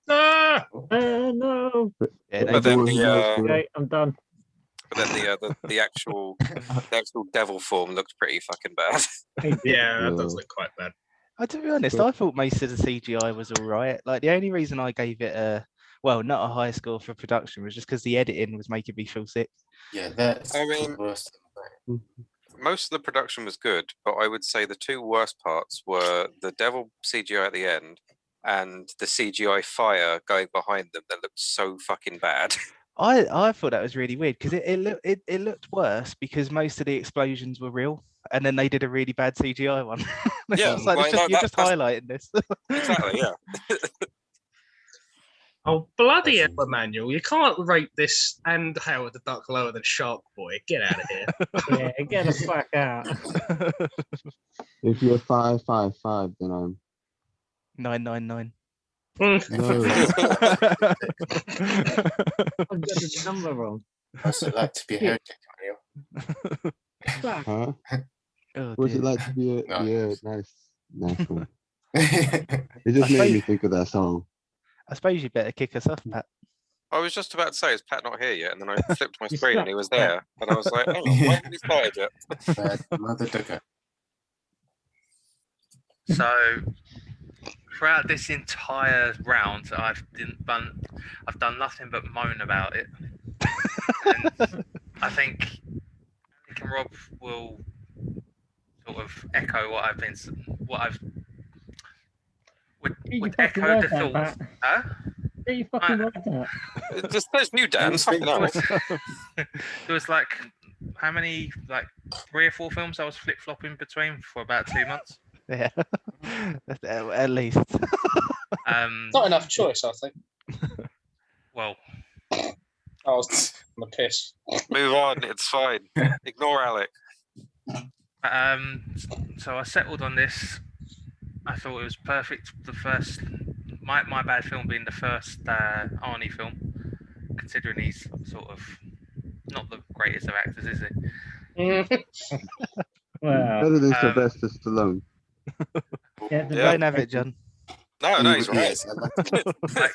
Ah! No. Yeah, But then the Okay, I'm done. the actual devil form looks pretty fucking bad. Yeah, that does look quite bad. To be honest, I thought most of the CGI was all right. Like the only reason I gave it not a high score for production was just because the editing was making me feel sick. Yeah, that's I mean, the worst. most of the production was good, but I would say the two worst parts were the devil CGI at the end and the CGI fire going behind them that looked so fucking bad. I thought that was really weird because it looked worse because most of the explosions were real, and then they did a really bad CGI one. Yeah, It's like, you're just highlighting this. Exactly, yeah. Oh, bloody hell, Emmanuel. You can't rate this and Howard the Duck lower than Shark Boy. Get out of here. Yeah, get the fuck out. If you're 555, then I'm 999. no. I've got the number wrong. What's it like to be a heretic, Fuck. Huh? Oh, What's it dear. like to be a No. yeah, nice one. Mario? It just I made suppose- me think of that song. I suppose you better kick us off, Pat. I was just about to say, is Pat not here yet? And then I flipped my screen and he was there. And I was like, oh, why haven't he started yet? Bad mother ducker. So throughout this entire round, I've done nothing but moan about it. And I think Nick and Rob will sort of echo what would fucking echo word the that, thoughts. Pat. Huh? Get your fucking word out. Just there's new dance. Fucking hell. There was like how many, like 3 or 4 films I was flip flopping between for about 2 months. Yeah, at least. Not enough choice, I think. Well, I was on the piss. Move on. It's fine. Ignore Alec. so I settled on this. I thought it was perfect. The first, my bad film being the first Arnie film, considering he's sort of not the greatest of actors, is he? Well, Better than Sylvester Stallone. yeah, the Yeah. Don't have it, John. No, he's right. Yes, I like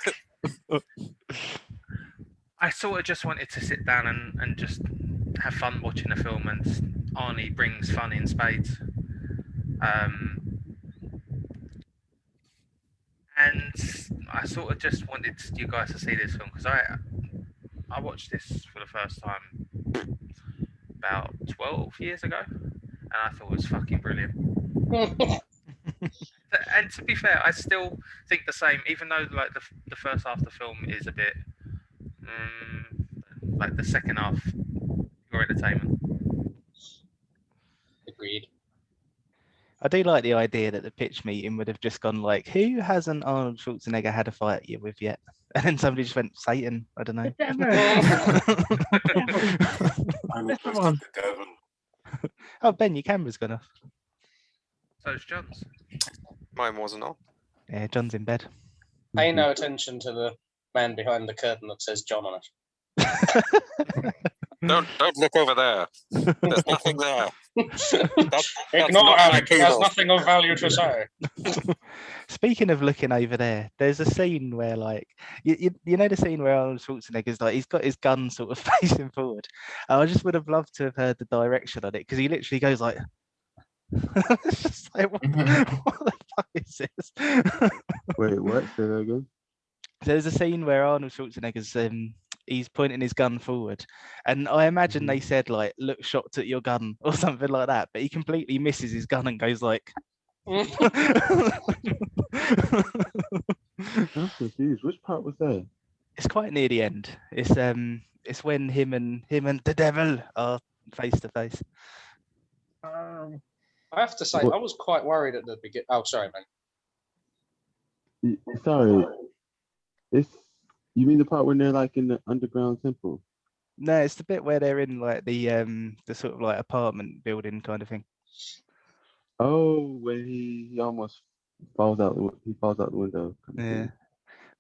to- I sort of just wanted to sit down and just have fun watching a film, and Arnie brings fun in spades. And I sort of just wanted you guys to see this film because I watched this for the first time about 12 years ago, and I thought it was fucking brilliant. And to be fair, I still think the same, even though like the first half of the film is a bit like the second half, pure entertainment. Agreed. I do like the idea that the pitch meeting would have just gone like, who hasn't Arnold Schwarzenegger had a fight with yet? And then somebody just went, Satan. I don't know. I'm That's the supposed one. to the devil. Oh, Ben, your camera's gone off. So it's John's. Mine wasn't on. Yeah, John's in bed. Pay no attention to the man behind the curtain that says John on it. Don't look over there. There's nothing there. That's Ignore not Alec, he my has keyboard. nothing of value to say. Speaking of looking over there, there's a scene where like you know the scene where Arnold Schwarzenegger's like he's got his gun sort of facing forward. And I just would have loved to have heard the direction on it because he literally goes like it's just like what the fuck is this? Wait, what? Say that again? There's a scene where Arnold Schwarzenegger's he's pointing his gun forward, and I imagine they said like look shocked at your gun or something like that, but he completely misses his gun and goes like I'm confused. Which part was that? it's quite near the end. It's when him and the devil are face to face. I have to say, I was quite worried at the beginning. Oh, sorry, man. Sorry. You mean the part when they're like in the underground temple? No, it's the bit where they're in like the sort of like apartment building kind of thing. Oh, when he almost falls out the window. Yeah.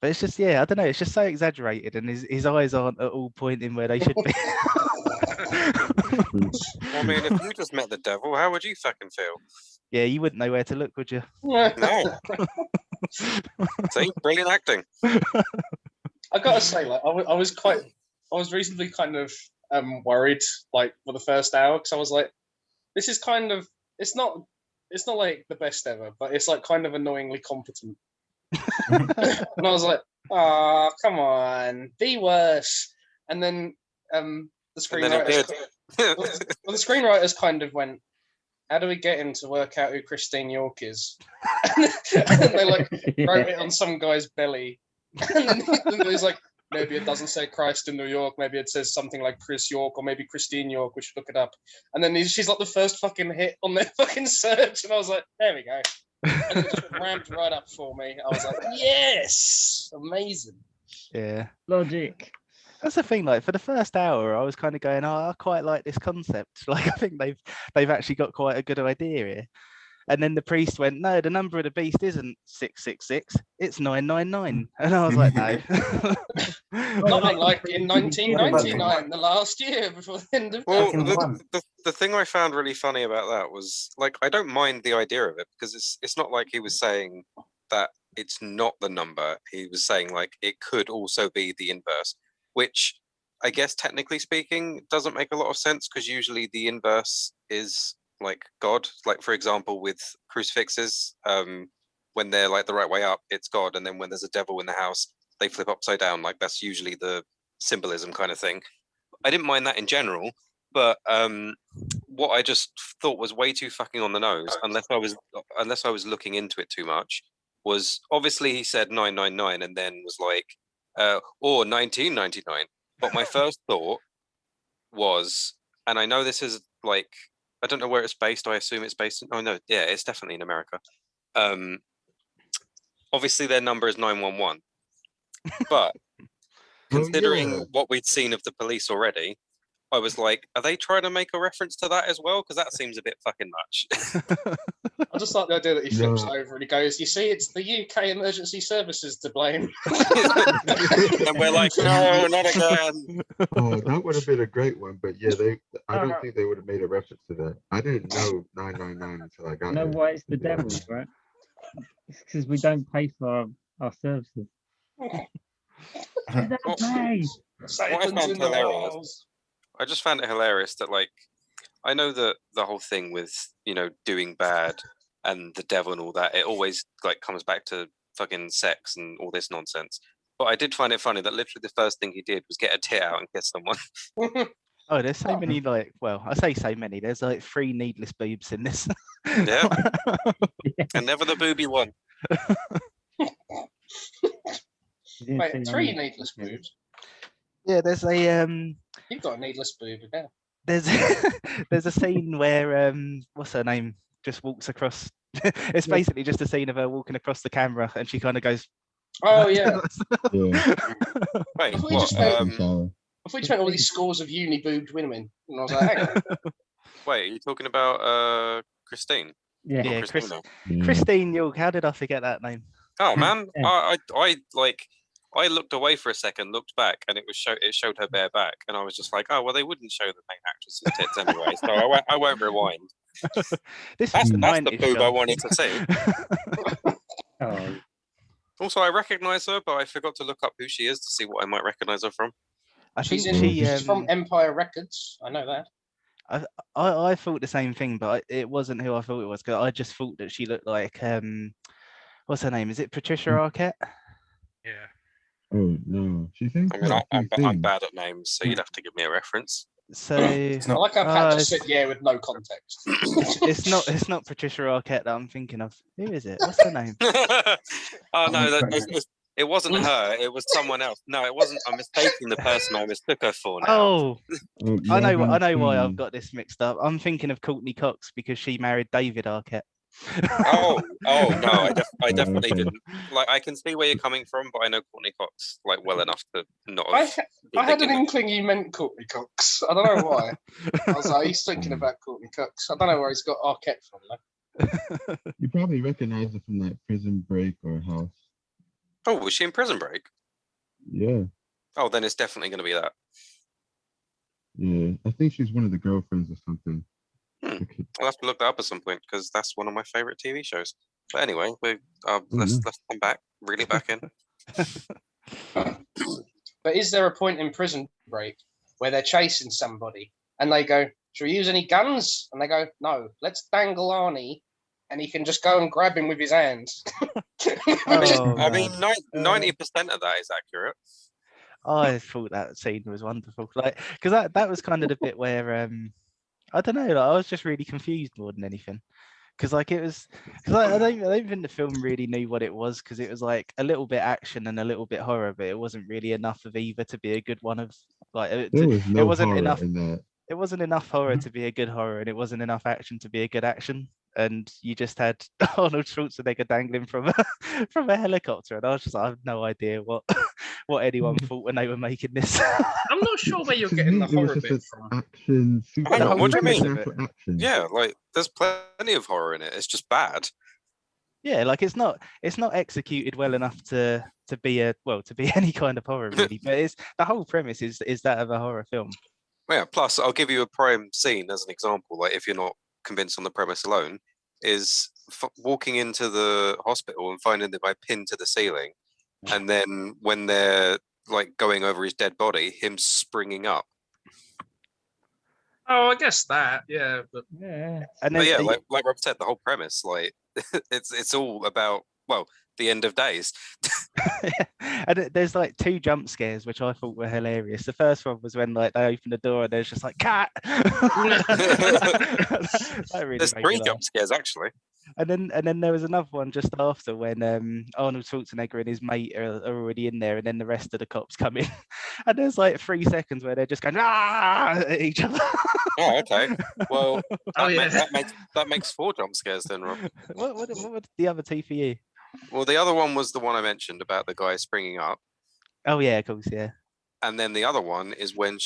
But it's just I don't know, it's just so exaggerated and his eyes aren't at all pointing where they should be. I mean, if you just met the devil, how would you fucking feel? Yeah, you wouldn't know where to look, would you? No. See, brilliant acting. I gotta say, like, I was reasonably kind of worried, like, for the first hour, because I was like, this is kind of, it's not like the best ever, but it's like kind of annoyingly competent. And I was like, oh, come on, be worse. And then the And then it screenwriters, did. well, the screenwriters kind of went, how do we get him to work out who Christine York is? And they like wrote it on some guy's belly. And then it was like, maybe it doesn't say Christ in New York, maybe it says something like Chris York, or maybe Christine York, we should look it up. And then she's like the first fucking hit on their fucking search, and I was like, there we go. And it just ramped right up for me. I was like, yes, amazing. Yeah. Logic. That's the thing. Like for the first hour, I was kind of going, "Oh, I quite like this concept. Like I think they've actually got quite a good idea here." And then the priest went, "No, the number of the beast isn't 666. It's 999." And I was like, "No." Not unlike in 1999, the last year before the end of Well, Fucking one. the thing I found really funny about that was, like, I don't mind the idea of it, because it's not like he was saying that it's not the number. He was saying, like, it could also be the inverse, which I guess technically speaking doesn't make a lot of sense, because usually the inverse is like God. Like, for example, with crucifixes, when they're like the right way up, it's God, and then when there's a devil in the house, they flip upside down. Like, that's usually the symbolism kind of thing. I didn't mind that in general, but what I just thought was way too fucking on the nose, unless I was looking into it too much, was obviously he said 999 and then was like, or 1999. But my first thought was, and I know this is like, I don't know where it's based. I assume it's based in, oh no, yeah, it's definitely in America. Obviously their number is 911. But considering what we'd seen of the police already, I was like, are they trying to make a reference to that as well? Because that seems a bit fucking much. I just like the idea that he flips over and he goes, you see, it's the UK emergency services to blame. And we're like, no, not again. Oh, that would have been a great one, but yeah, I don't think they would have made a reference to that. I didn't know 999 until I got You know there. why it's the devil, right? It's because we don't pay for our services. That's right. Satan's in the walls. I just found it hilarious that, like, I know that the whole thing with, you know, doing bad and the devil and all that, it always like comes back to fucking sex and all this nonsense. But I did find it funny that literally the first thing he did was get a tit out and kiss someone. Oh, there's so many, like, well, I say so many. There's like 3 needless boobs in this. Yeah. And never the booby one. Wait, 3 needless boobs? Yeah, there's a You've got a needless boob now. there's there's a scene where what's her name just walks across. It's basically just a scene of her walking across the camera, and she kind of goes. Oh yeah. Yeah. Wait, If we what? just If we spent all these scores of uni-boobed women, and I was like, hang on. Wait, are you talking about Christine? Yeah. Yeah, Christina? Christine York. How did I forget that name? Oh man, Yeah. I looked away for a second, looked back, and it showed her bare back, and I was just like, oh well, they wouldn't show the main actress's tits anyway, so I won't rewind. This That's was the the 90s boob I film. wanted to see. Oh, Also, I recognise her, but I forgot to look up who she is to see what I might recognise her from. I think She's from Empire Records. I know that. I thought the same thing, but it wasn't who I thought it was. Because I just thought that she looked like what's her name? Is it Patricia Arquette? Yeah. Oh no, she's in. I mean, I'm bad at names, so you'd have to give me a reference. So I like how Pat just said yeah with no context. it's not Patricia Arquette that I'm thinking of. Who is it? What's her name? Oh no, it wasn't her. It was someone else. No, it wasn't. I'm mistaking the person I mistook her for now. Oh, I know why I've got this mixed up. I'm thinking of Courtney Cox because she married David Arquette. Oh no, I definitely Okay. didn't. Like, I can see where you're coming from, but I know Courtney Cox like well enough to not. I Have been had an thinking inkling you meant Courtney Cox. I don't know why. I was like, he's thinking about Courtney Cox. I don't know where he's got Arquette from though. You probably recognize her from like Prison Break or House. Oh, was she in Prison Break? Yeah, Oh, then it's definitely going to be that. yeah. I think she's one of the girlfriends or something. I'll have to look that up at some point because that's one of my favorite TV shows. But anyway, nice. let's come back, reel it back in. But is there a point in Prison Break where they're chasing somebody and they go, "Should we use any guns?" And they go, "No, let's dangle Arnie, and he can just go and grab him with his hands." I mean, man. 90% of that is accurate. I thought that scene was wonderful, like because that was kind of the bit where I don't know, like, I was just really confused more than anything, because like it was because I don't think the film really knew what it was, because it was like a little bit action and a little bit horror, but it wasn't really enough of either to be a good one of like There was no wasn't horror enough. in that. It wasn't enough horror to be a good horror, and it wasn't enough action to be a good action. And you just had Arnold Schwarzenegger dangling from a helicopter, and I was just like, I have no idea what anyone thought when they were making this. I'm not sure where you're To getting me, the it was horror just bit an from. action. Hang on, what do you mean? supernatural Action. Yeah, like there's plenty of horror in it. It's just bad. Yeah, like it's not executed well enough to be any kind of horror really, but it's the whole premise is that of a horror film. Yeah. Plus, I'll give you a prime scene as an example. Like, if you're not convinced on the premise alone, is walking into the hospital and finding the guy pinned to the ceiling, and then when they're like going over his dead body, him springing up. Oh, I guess that, yeah. But Yeah. And But then yeah, like Rob said, the whole premise, like it's all about the end of days. and there's like two jump scares which I thought were hilarious. The first one was when like they open the door and there's just like cat. That really There's made 3 me laugh. jump scares actually. And then there was another one just after when Arnold Schwarzenegger and his mate are already in there, and then the rest of the cops come in, and there's like 3 seconds where they're just going at each other. Oh, okay. Well, Oh, yeah. that makes 4 jump scares then, Rob. what were the other two for you? Well, the other one was the one I mentioned about the guy springing up, Oh yeah, of course, yeah. and then the other one is when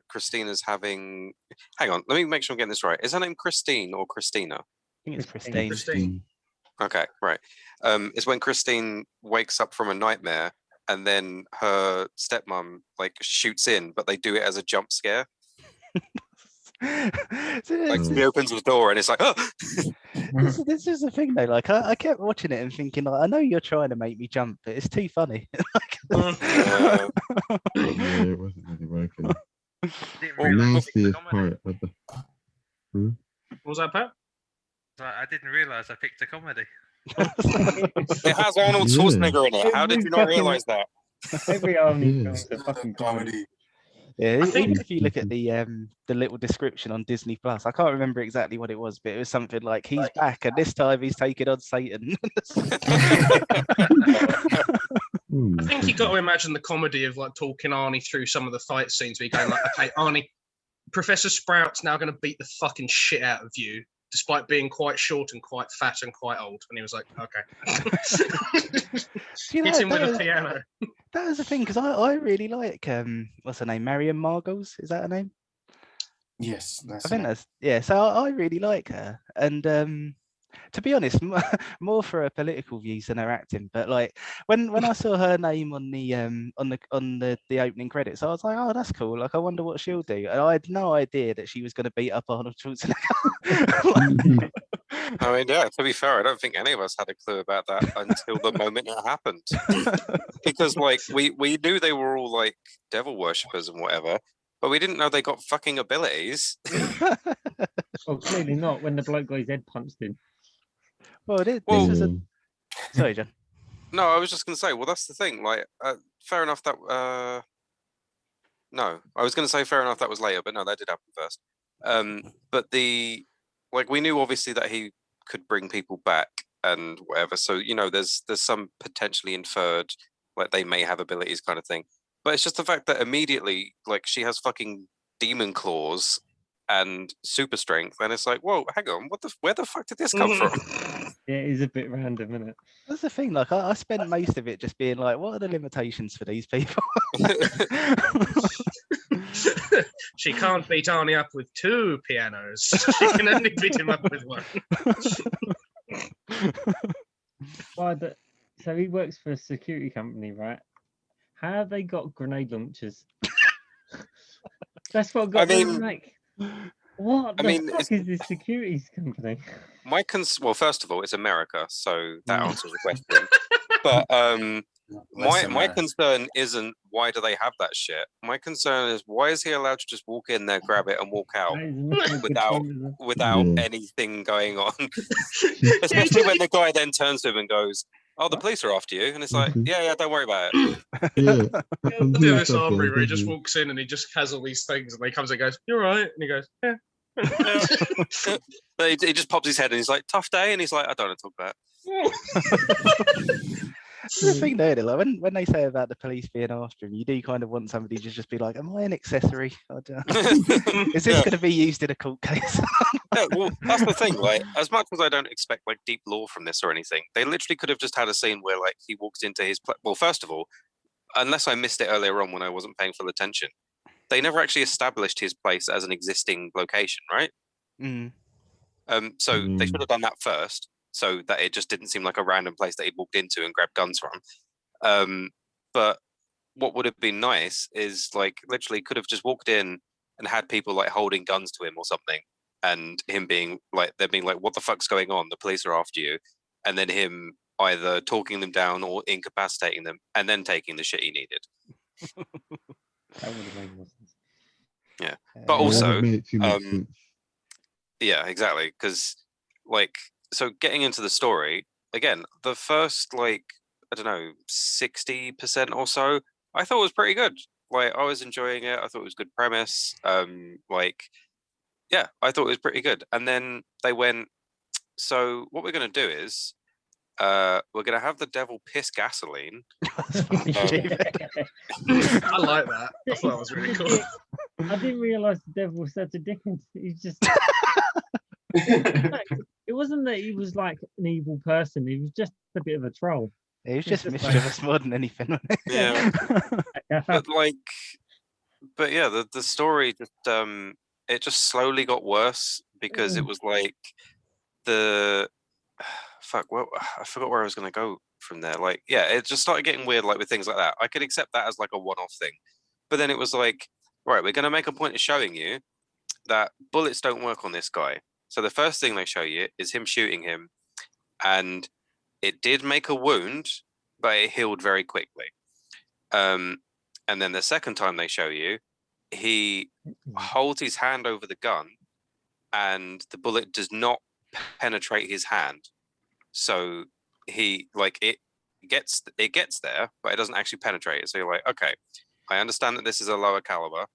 Christina's having. Hang on, let me make sure I'm getting this right. Is her name Christine or Christina? I think it's Christine. Christine. Christine. Okay, right. It's when Christine wakes up from a nightmare, and then her stepmom like shoots in, but they do it as a jump scare. So Like this, she opens the door and it's like, oh! this is the thing though. Like I kept watching it and thinking, like, I know you're trying to make me jump, but it's too funny. Uh, Yeah, it wasn't really working. Didn't The realise I picked the nastiest comedy. part of the. what was that, Pat? I didn't realise I picked a comedy. it has Arnold Yeah. Schwarzenegger in it. How did you not Fucking- realize that? Every Arnie Yeah. film's a fucking comedy. Comedy. Yeah, I think- even if you look at the little description on Disney Plus, I can't remember exactly what it was, but it was something like he's back and this time he's taking on Satan. Hmm. I think you got to imagine the comedy of like talking Arnie through some of the fight scenes where you're going like, okay, Arnie, Professor Sprout's now going to beat the fucking shit out of you, despite being quite short and quite fat and quite old. And he was like, okay. You know, Hit him with that a was- piano. That was the thing, because I really like what's her name, Marion Margols, is that her name? Yes, that's I think it. that's, yeah. So I really like her, and to be honest, more for her political views than her acting. But like when I saw her name on the opening credits, I was like, oh, that's cool. Like I wonder what she'll do. And I had no idea that she was going to beat up Arnold Schwarzenegger. I mean, yeah, to be fair, I don't think any of us had a clue about that until the moment it happened. Because like we knew they were all like devil worshippers and whatever, but we didn't know they got fucking abilities. Well, clearly not when the bloke got his head punched in. Well, this Well- was a Yeah. sorry, John. No, I was just gonna say, well, that's the thing. Like, fair enough that no, I was gonna say fair enough that was later, but no, that did happen first. But we knew obviously that he could bring people back and whatever. So there's some potentially inferred like they may have abilities kind of thing. But it's just the fact that immediately like she has fucking demon claws and super strength, and it's like, whoa, hang on, where the fuck did this come from? Yeah, it is a bit random, isn't it? That's the thing. Like I spent most of it just being like, what are the limitations for these people? She can't beat Arnie up with 2 pianos. She can only beat him up with 1. So he works for a security company, right? How have they got grenade launchers? That's what got I them mean- like. What I the mean, fuck it's- is this securities company? Well, first of all, it's America, so that Mm. answers the question. But Less my America. concern isn't why do they have that shit. My concern is why is he allowed to just walk in there, grab it, and walk out That is a very good without point, isn't it? without Yeah. anything going on? Especially when the guy then turns to him and goes, "Oh, the police are after you," and it's like, Mhm. "Yeah, don't worry about it." Yeah. I I'm do doing this stuff armory like where he this, just yeah. walks in and he just has all these things, and he comes and goes, "You're right," and he goes, "Yeah." But he just pops his head and he's like, "Tough day," and he's like, "I don't want to talk about The thing though, like when they say about the police being after him, you do kind of want somebody to just be like, "Am I an accessory? I don't- it." Is this Yeah. going to be used in a court case?" Yeah, well, that's the thing. Like, as much as I don't expect like deep lore from this or anything, they literally could have just had a scene where like he walks into his well, first of all, unless I missed it earlier on when I wasn't paying full attention, they never actually established his place as an existing location, right? Mm. So they Mm. should have done that first, so that it just didn't seem like a random place that he'd walked into and grabbed guns from. But what would have been nice is like literally could have just walked in and had people like holding guns to him or something, and him being like, they're being like, "What the fuck's going on? The police are after you," and then him either talking them down or incapacitating them, and then taking the shit he needed. That would have made more sense. But Yeah, that also, would make too much um, sense. Yeah, exactly. Because, like, so getting into the story again, the first like I don't know 60% or so, I thought was pretty good. Like, I was enjoying it. I thought it was a good premise. Like, yeah, I thought it was pretty good. And then they went. So what we're gonna do is, we're gonna have the devil piss gasoline. That's fucking stupid. I like that. I thought that was really cool. I didn't realise the devil was such a dickhead. He's just. It wasn't that he was like an evil person. He was just a bit of a troll. It was It's just just like- mischievous more than anything. wasn't it? Yeah. But like, but yeah, the story just it just slowly got worse because it was like the fuck. Well, I forgot where I was gonna go from there. Like, yeah, it just started getting weird. Like with things like that, I could accept that as like a one-off thing, but then it was like, right, we're gonna make a point of showing you that bullets don't work on this guy. So the first thing they show you is him shooting him, and it did make a wound, but it healed very quickly. And then the second time they show you, he holds his hand over the gun, and the bullet does not penetrate his hand. So he like it gets there, but it doesn't actually penetrate it. So you're like, okay, I understand that this is a lower caliber,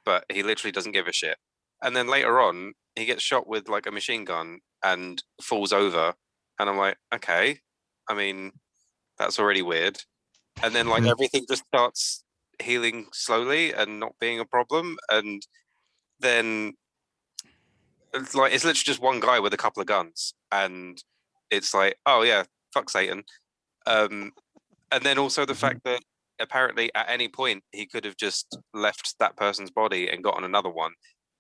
but he literally doesn't give a shit. And then later on, he gets shot with like a machine gun and falls over, and I'm like, okay, I mean, that's already weird. And then like everything just starts healing slowly and not being a problem, and then it's like it's literally just one guy with a couple of guns, and it's like, oh yeah, fuck Satan. And then also the fact that apparently at any point he could have just left that person's body and got on another one,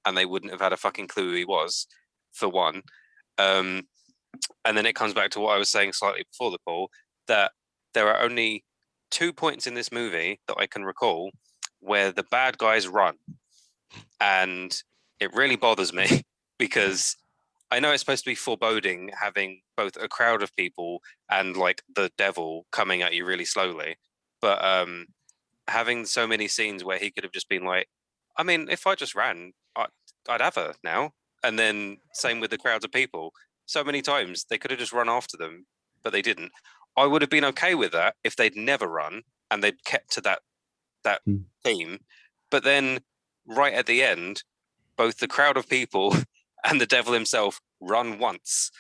and they wouldn't have had a fucking clue who he was, for one. And then it comes back to what I was saying slightly before the call, that there are only 2 points in this movie that I can recall where the bad guys run. And it really bothers me because I know it's supposed to be foreboding having both a crowd of people and like the devil coming at you really slowly. But having so many scenes where he could have just been like, I mean, if I just ran, I'd have her now. And then same with the crowds of people. So many times they could have just run after them, but they didn't. I would have been okay with that if they'd never run and they'd kept to that theme. But then right at the end, both the crowd of people and the devil himself run once.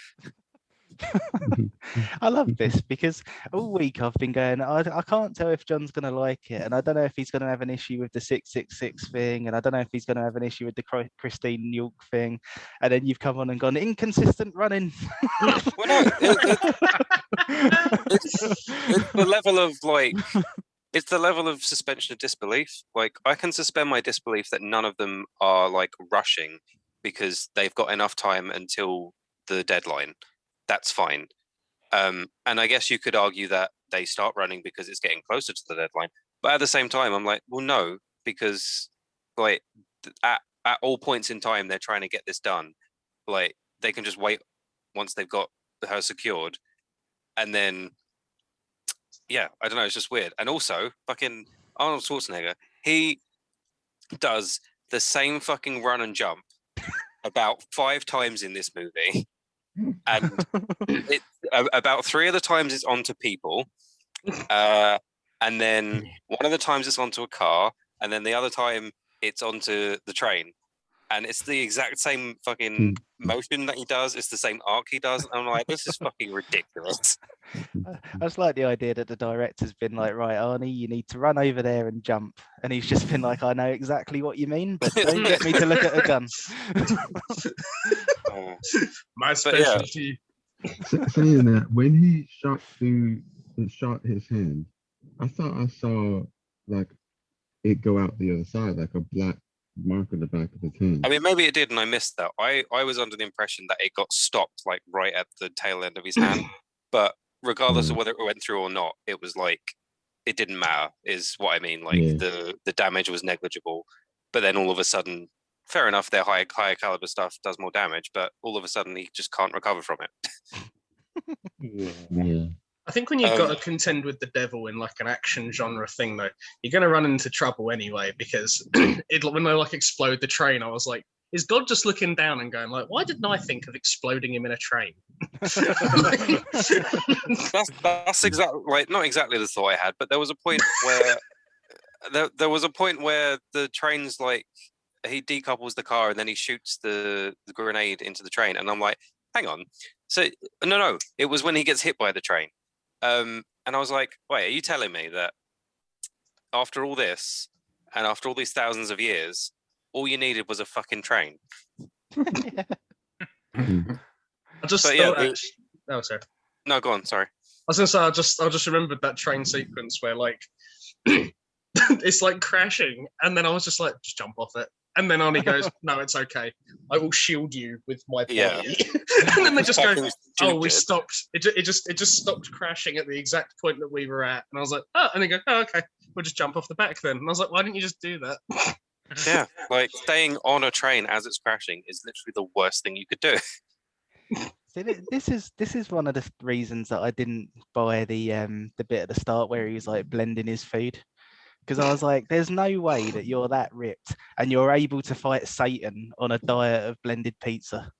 I love this because all week I've been going, I can't tell if John's going to like it, and I don't know if he's going to have an issue with the 666 thing, and I don't know if he's going to have an issue with the Christine York thing, and then you've come on and gone, inconsistent running. Well, no, it's the level of like, it's the level of suspension of disbelief. Like, I can suspend my disbelief that none of them are like rushing because they've got enough time until the deadline. That's fine. And I guess you could argue that they start running because it's getting closer to the deadline. But at the same time, I'm like, well, no, because like at all points in time they're trying to get this done. Like they can just wait once they've got her secured, and then yeah, I don't know. It's just weird. And also, fucking Arnold Schwarzenegger, he does the same fucking run and jump about 5 times in this movie, and about 3 of the times it's onto people, and then one of the times it's onto a car, and then the other time it's onto the train, and it's the exact same fucking motion that he does. It's the same arc he does. And I'm like, this is fucking ridiculous. I just like the idea that the director's been like, right, Arnie, you need to run over there and jump. And he's just been like, I know exactly what you mean, but don't get me to look at a gun. My yeah. specialty. Saying that, when he shot his hand, I thought I saw like it go out the other side, like a black mark on the back of his hand. I mean, maybe it did, and I missed that. I was under the impression that it got stopped like right at the tail end of his hand, but regardless of whether it went through or not, it was like it didn't matter. Is what I mean. Like the damage was negligible, but then all of a sudden, fair enough, their higher caliber stuff does more damage, but all of a sudden he just can't recover from it. Yeah. I think when you've got to contend with the devil in like an action genre thing, though, you're going to run into trouble anyway, because when they like explode the train, I was like, is God just looking down and going like, why didn't I think of exploding him in a train? That's exactly like not exactly the thought I had, but there was a point where there was a point where the train's like he decouples the car and then he shoots the grenade into the train, and I'm like, hang on, so no, it was when he gets hit by the train. And I was like, wait, are you telling me that after all this and after all these thousands of years, all you needed was a fucking train? I just But thought. yeah, Oh, sorry. No, go on. Sorry. I was gonna say I just remembered that train sequence where like it's like crashing, and then I was just like, just jump off it. And then Arnie goes, no, it's okay. I will shield you with my body. Yeah. And then they just go, oh, we stupid. stopped. It just stopped crashing at the exact point that we were at. And I was like, oh, and they go, oh, okay, we'll just jump off the back then. And I was like, why didn't you just do that? Yeah, like staying on a train as it's crashing is literally the worst thing you could do. See, this is one of the reasons that I didn't buy the bit at the start where he was like blending his food. Because I was like, there's no way that you're that ripped and you're able to fight Satan on a diet of blended pizza.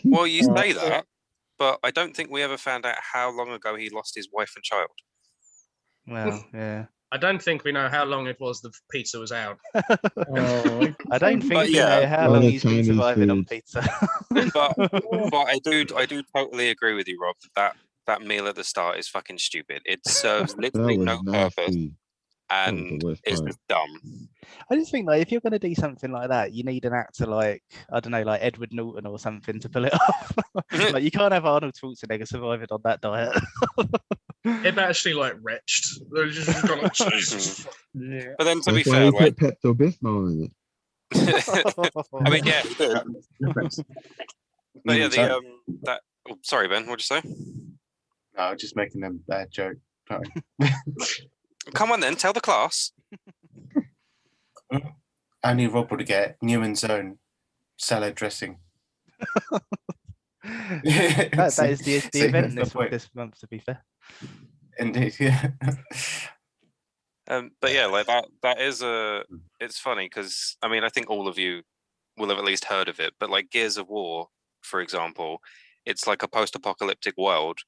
Well, you say that, but I don't think we ever found out how long ago he lost his wife and child. Well, yeah. I don't think we know how long it was the pizza was out. I don't think we yeah, know how long he's been surviving on pizza. but I do totally agree with you, Rob. That meal at the start is fucking stupid. It serves literally no purpose. And it's just dumb. I just think like if you're going to do something like that, you need an actor like, I don't know, like Edward Norton or something to pull it off. Like you can't have Arnold Schwarzenegger surviving on that diet. It actually like retched. They're just gone like, Jesus. Yeah. But then to be That's why fair, he like, put Pepto-Bismol in it. I mean, yeah, he did. But yeah, So- that. Oh, sorry, Ben. What'd you say? No, I was just making a bad joke. Sorry. Come on, then. Tell the class. Only Rob would get Newman's own salad dressing. that is the See, event that's the point. this month, to be fair. Indeed, yeah. But yeah, like that is it's funny because I mean I think all of you will have at least heard of it, but like Gears of War, for example, it's like a post-apocalyptic world,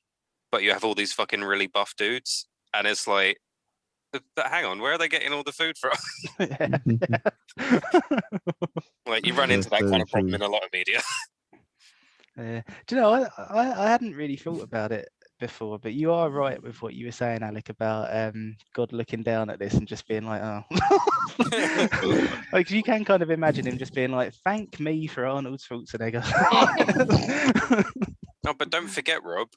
but you have all these fucking really buff dudes, and it's like, but hang on, where are they getting all the food from? Like you run into that kind of problem in a lot of media. Do you know, I hadn't really thought about it before, but you are right with what you were saying, Alec, about God looking down at this and just being like, oh. Like you can kind of imagine him just being like, thank me for Arnold Schwarzenegger. No, but don't forget, Rob,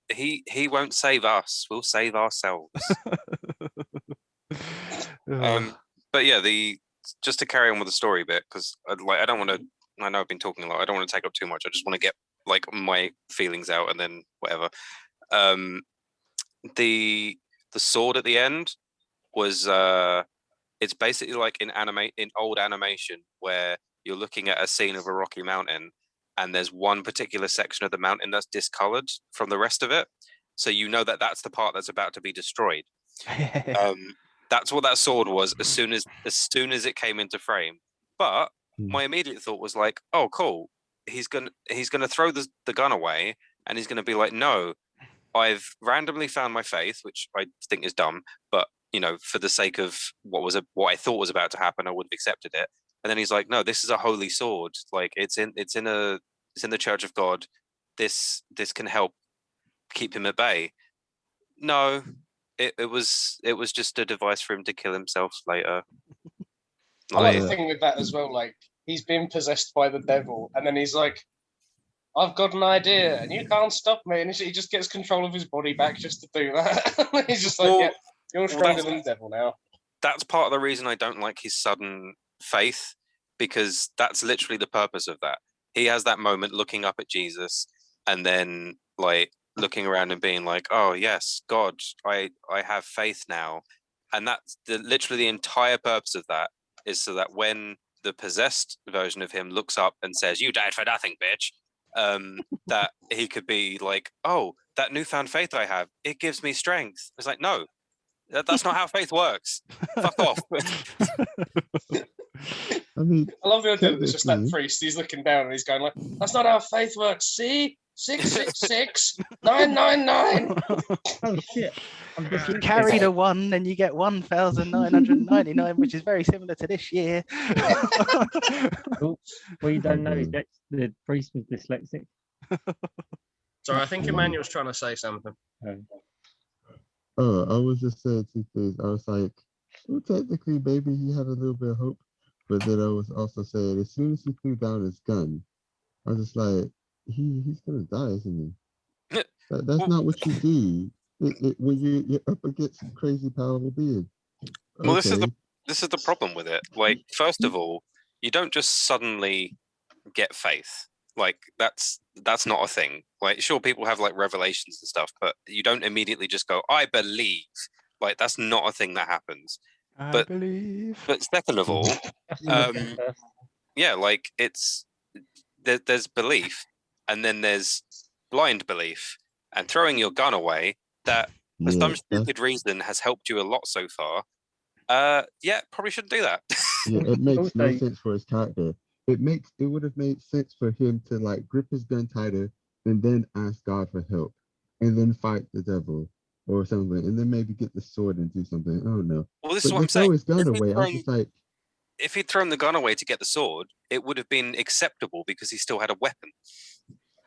he won't save us. We'll save ourselves. But yeah, just to carry on with the story bit, because I don't want to. I know I've been talking a lot. I don't want to take up too much. I just want to get like my feelings out and then whatever. The sword at the end was it's basically like in old animation where you're looking at a scene of a rocky mountain, and there's one particular section of the mountain that's discolored from the rest of it. So you know that that's the part that's about to be destroyed. That's what that sword was as soon as it came into frame. But my immediate thought was like, oh, cool. He's gonna throw the gun away, and he's gonna be like, no, I've randomly found my faith, which I think is dumb, but you know, for the sake of what I thought was about to happen, I would have accepted it. And then he's like, no, this is a holy sword. Like it's in the Church of God. This can help keep him at bay. No, it was just a device for him to kill himself later. I like the thing with that as well. Like he's been possessed by the devil, and then he's like, "I've got an idea, and you can't stop me." And he just gets control of his body back just to do that. He's just like, "Yeah, you're stronger than the devil now." That's part of the reason I don't like his sudden faith, because that's literally the purpose of that. He has that moment looking up at Jesus, and then like looking around and being like, "Oh yes, God, I have faith now," and that's literally the entire purpose of that, is so that when the possessed version of him looks up and says, "You died for nothing, bitch," that he could be like, "Oh, that newfound faith I have, it gives me strength." It's like, no, that's not how faith works. Fuck off. I mean, I love the idea that it's just that priest. He's looking down and he's going like, "That's not how faith works. See, 666 999." Oh shit! If you carry the 1, then you get 1,999, which is very similar to this year. Well, you don't know is that the priest was dyslexic. Sorry, I think Emmanuel's trying to say something. Oh, I was just saying 2 things. I was like, well, technically, maybe he had a little bit of hope, but then I was also saying, as soon as he threw down his gun, I was just like, he's gonna die, isn't he? That's not what you do when you're up against some crazy powerful being. Well, this is the problem with it. Like, first of all, you don't just suddenly get faith. Like that's not a thing. Like, sure, people have like revelations and stuff, but you don't immediately just go, "I believe." Like, that's not a thing that happens. I believe. But second of all, yeah, like there's belief, and then there's blind belief, and throwing your gun away that for some stupid reason has helped you a lot so far. Yeah, probably shouldn't do that. Yeah, it makes no sense for his character. It would have made sense for him to like grip his gun tighter and then ask God for help, and then fight the devil or something, and then maybe get the sword and do something. Oh no! Well, this is what I'm saying. His gun away. I was just like, if he'd thrown the gun away to get the sword, it would have been acceptable because he still had a weapon.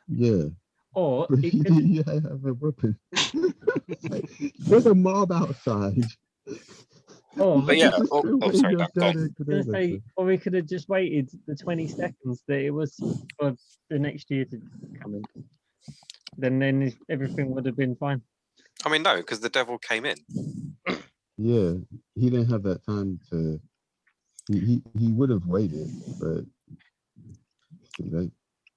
Yeah. Or he have a weapon. There's a mob outside. Oh, but yeah. Sorry, or we could have just waited the 20 seconds that it was for the next year to come in. Then everything would have been fine. I mean, no, because the devil came in. Yeah, he didn't have that time to. He would have waited, but too late.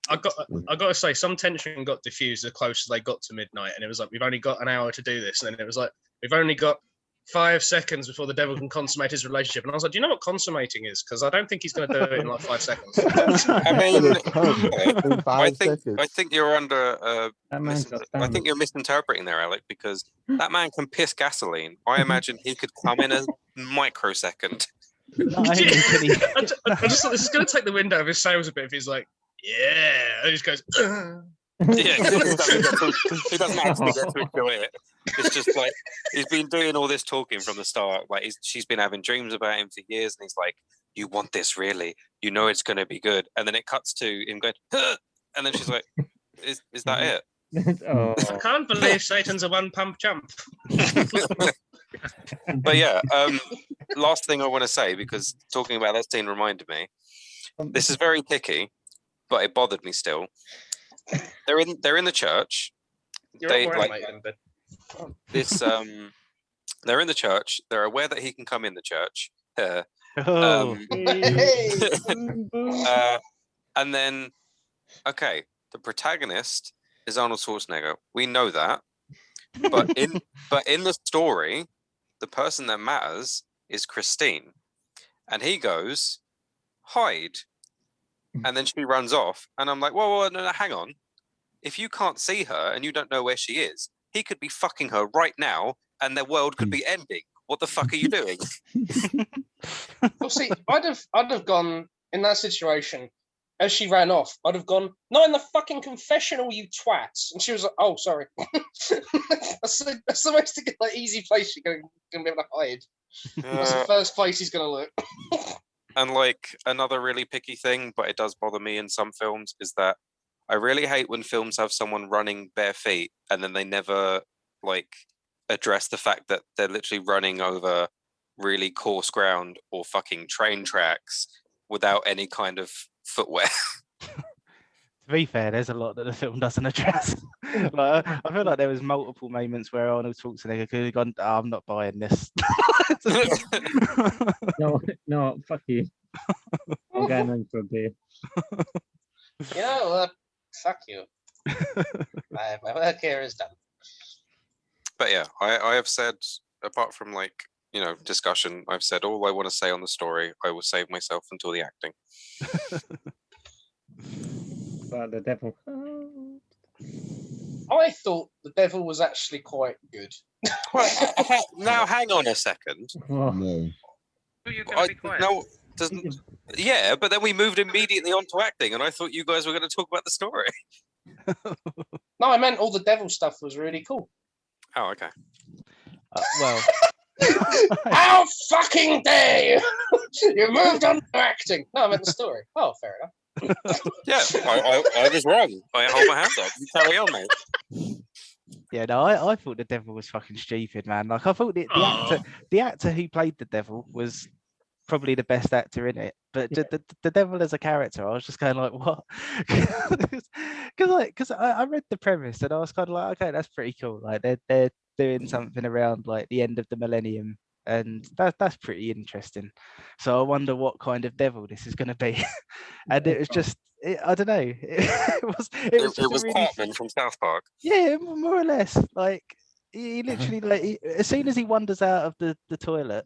I got to say, some tension got diffused the closer they got to midnight, and it was like, we've only got an hour to do this, and then it was like, we've only got 5 seconds before the devil can consummate his relationship. And I was like, do you know what consummating is? Because I don't think he's going to do it in like 5 seconds. I mean, I think you're under. I think you're misinterpreting there, Alec, because that man can piss gasoline. I imagine he could come in a microsecond. I just thought this is going to take the wind out of his sails a bit if he's like, yeah, and he just goes, Yeah, he doesn't actually get to enjoy it. It's just like he's been doing all this talking from the start. Like she's been having dreams about him for years, and he's like, "You want this, really? You know it's going to be good." And then it cuts to him going, "Huh!" And then she's like, "Is that it?" Oh. I can't believe Satan's a one-pump chump. But yeah, last thing I want to say, because talking about that scene reminded me. This is very picky, but it bothered me still. They're in the church. They're in the church. They're aware that he can come in the church. And then, okay, the protagonist is Arnold Schwarzenegger. We know that, but in the story, the person that matters is Christine, and he goes, hide. and then she runs off, and I'm like, whoa, no, hang on. If you can't see her and you don't know where she is, he could be fucking her right now, and their world could be ending. What the fuck are you doing? Well, see, I'd have gone in that situation. As she ran off, I'd have gone, not in the fucking confessional, you twats. And she was like, oh, sorry. that's the most like, easy place you're going to be able to hide. That's the first place he's going to look. And like another really picky thing, but it does bother me in some films, is that I really hate when films have someone running bare feet and then they never like address the fact that they're literally running over really coarse ground or fucking train tracks without any kind of footwear. To be fair, there's a lot that the film doesn't address. Like, I feel like there was multiple moments where Arnold Schwarzenegger could have gone, oh, I'm not buying this. No, fuck you. I'm going home for a beer. You know what? Fuck you. My work here is done. But yeah, I have said, apart from like, discussion, I've said all I want to say on the story. I will save myself until the acting. But the devil. I thought the devil was actually quite good. Now, hang on a second. Oh, No. You're going to be quiet. No, doesn't. Yeah, but then we moved immediately on to acting, and I thought you guys were going to talk about the story. No, I meant all the devil stuff was really cool. Oh, okay. Well, How fucking dare you! You moved on to acting. No, I meant the story. Oh, fair enough. Yeah, I was wrong. I hold my hands up. You carry on, mate. yeah, no, I thought the devil was fucking stupid, man. Like, I thought the actor who played the devil was probably the best actor in it. But the devil as a character, I was just kind of like, what? Because I read the premise and I was kind of like, okay, that's pretty cool. Like they're doing something around like the end of the millennium, and that's pretty interesting. So I wonder what kind of devil this is going to be. And it was just, I don't know. It was really, Cartman from South Park. yeah, more or less. Like he literally, like, as soon as he wanders out of the toilet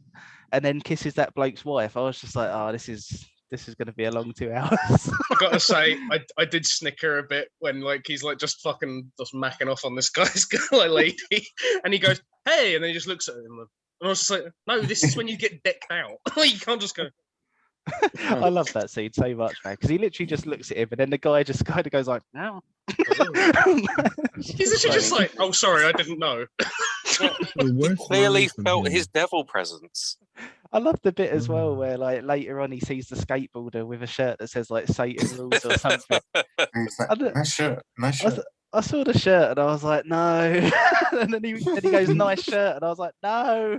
and then kisses that bloke's wife, I was just like, oh, this is going to be a long 2 hours. I gotta say, I did snicker a bit when like he's like just fucking just macking off on this guy's like lady, and he goes, "Hey," and then he just looks at him, and I was just like, "No, this is when you get decked out. You can't just go." I love that scene so much, man, because he literally just looks at him, and then the guy just kind of goes like, "No." He's literally just like, "Oh, sorry, I didn't know." He Clearly felt his devil presence. I love the bit as well where like later on he sees the skateboarder with a shirt that says like Satan rules or something. And it's like, I don't- nice shirt, nice shirt. I saw the shirt and I was like, no. And then he goes, nice shirt, and I was like, no.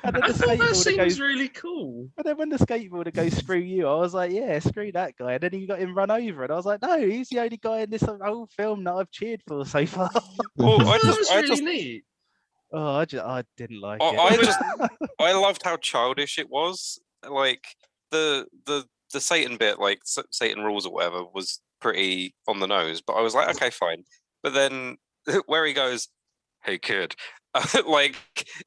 And then I the thought that skateboarder scene goes, was really cool. and then when the skateboarder goes, screw you, I was like, yeah, screw that guy. And then he got him run over, and I was like, no, he's the only guy in this whole film that I've cheered for so far. Well, That was really neat. Oh, I didn't like I loved how childish it was. Like the Satan bit, like Satan rules or whatever, was pretty on the nose. But I was like, okay, fine. But then where he goes, "Hey kid," like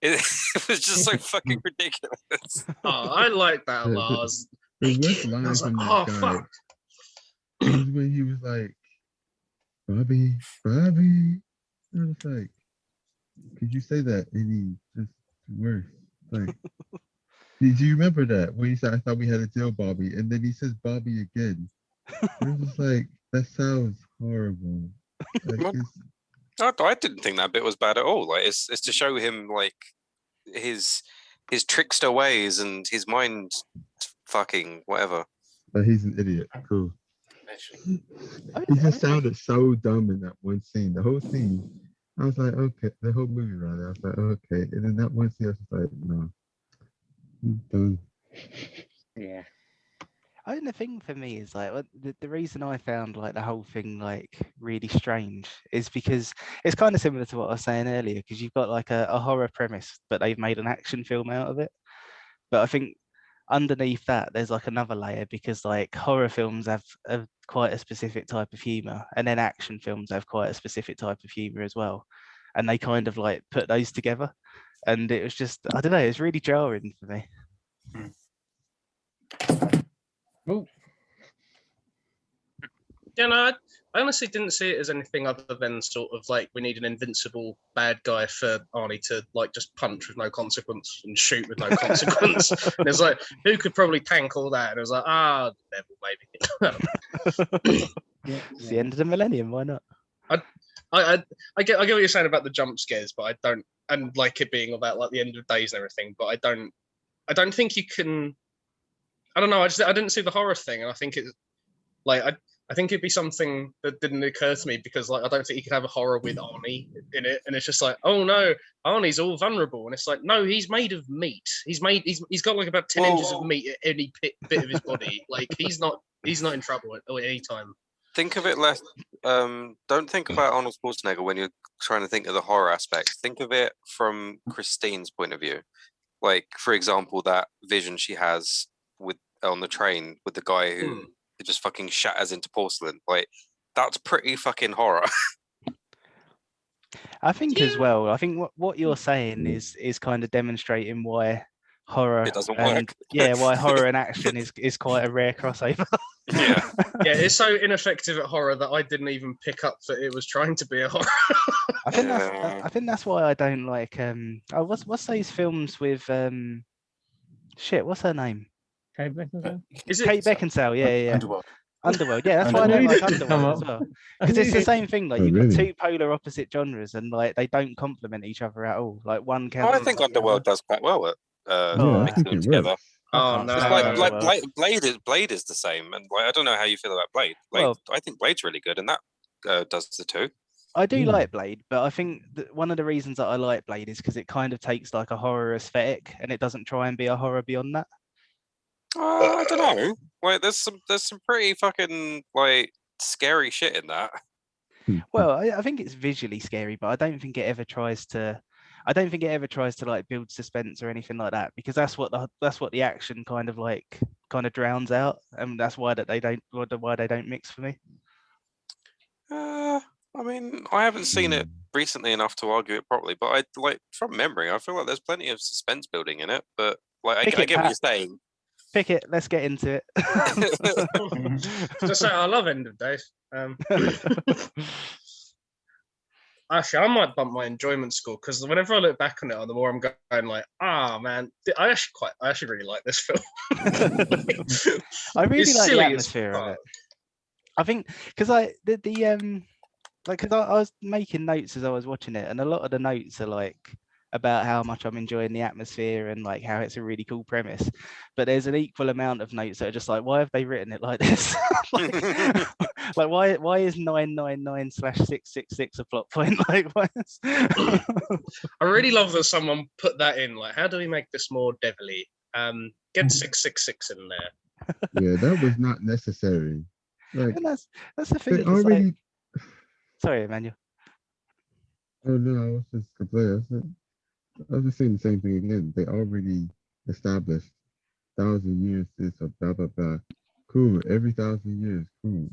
it was just so fucking ridiculous. Oh, I like that, Lars. The worst line was like, from oh, that guy fuck. was when he was like, Bobby. And I was like, could you say that any just worse? Like, did you remember that when he said, I thought we had a deal, Bobby, and then he says Bobby again? It was just like, that sounds horrible. Like, What? I didn't think that bit was bad at all. Like it's to show him like his trickster ways and his mind fucking whatever. but he's an idiot. Cool. He just sounded so dumb in that one scene. The whole scene, I was like, okay. The whole movie, rather. I was like, okay. And then that one scene, I was just like, no. I'm done. yeah. I think the thing for me is like the reason I found like the whole thing like really strange is because it's kind of similar to what I was saying earlier, because you've got like a horror premise, but they've made an action film out of it. But I think underneath that there's like another layer, because like horror films have quite a specific type of humor, and then action films have quite a specific type of humor as well, and they kind of like put those together, and it was just, I don't know, it's really jarring for me. Oh, Yeah, no, I honestly didn't see it as anything other than sort of like we need an invincible bad guy for Arnie to like just punch with no consequence and shoot with no consequence. And it's like, who could probably tank all that? And it was like, the devil maybe. Yeah, It's the end of the millennium. Why not? I get what you're saying about the jump scares, but I don't, and like it being about like the end of days and everything. But I don't think you can. I don't know. I didn't see the horror thing, and I think it's like I think it'd be something that didn't occur to me because like I don't think you could have a horror with Arnie in it, and it's just like, oh no, Arnie's all vulnerable, and it's like, no, he's made of meat. He's got like about 10 inches of meat at any bit of his body. Like he's not in trouble at any time. Think of it less. Don't think about Arnold Schwarzenegger when you're trying to think of the horror aspect. Think of it from Christine's point of view. Like, for example, that vision she has on the train with the guy who just fucking shatters into porcelain. Like, that's pretty fucking horror. I think as well. I think what you're saying is kind of demonstrating why horror It doesn't and work. why horror and action is quite a rare crossover. Yeah. Yeah, it's so ineffective at horror that I didn't even pick up that it was trying to be a horror. I think that's why I don't like what's those films with what's her name? Kate Beckinsale. Is it Kate Beckinsale, yeah. Underworld. Yeah, that's why I don't like Underworld. Underworld as well. Because it's the same thing, like Oh, you've really? got two polar opposite genres and like they don't complement each other at all. Like one can I think Underworld does quite well at Yeah, I mixing think them it together. works. Oh, can't no. It's stand like Underworld. Blade is the same, and like I don't know how you feel about Blade. Well- I think Blade's really good, and that does the two. I do Yeah. like Blade, but I think that one of the reasons that I like Blade is because it kind of takes like a horror aesthetic and it doesn't try and be a horror beyond that. I don't know. Like there's some pretty fucking like scary shit in that. Well, I think it's visually scary, but I don't think it ever tries to. I don't think it ever tries to like build suspense or anything like that because that's what the action kind of drowns out, and that's why they don't mix for me. I mean, I haven't seen it recently enough to argue it properly, but I like from memory, I feel like there's plenty of suspense building in it. But like, I Pick it, get what Pat. you're saying. Pick it. Let's get into it. Just say I love End of Days. Actually, I might bump my enjoyment score because whenever I look back on it, the more I'm going like, man, I actually really like this film. I really It's like the silly as atmosphere of fuck. it. I think because I was making notes as I was watching it, and a lot of the notes are like about how much I'm enjoying the atmosphere and like how it's a really cool premise. But there's an equal amount of notes that are just like, why have they written it like this? like why is 999/666 a plot point? Like why is... I really love that someone put that in. Like, how do we make this more devilly? Get 666 in there. Yeah, that was not necessary. Like And that's the thing. they it's like- already. Sorry, Emmanuel. Oh no, I was just complaining. I was just saying the same thing again. They already established 1,000 years this or blah blah blah. Cool. Every 1,000 years, cool.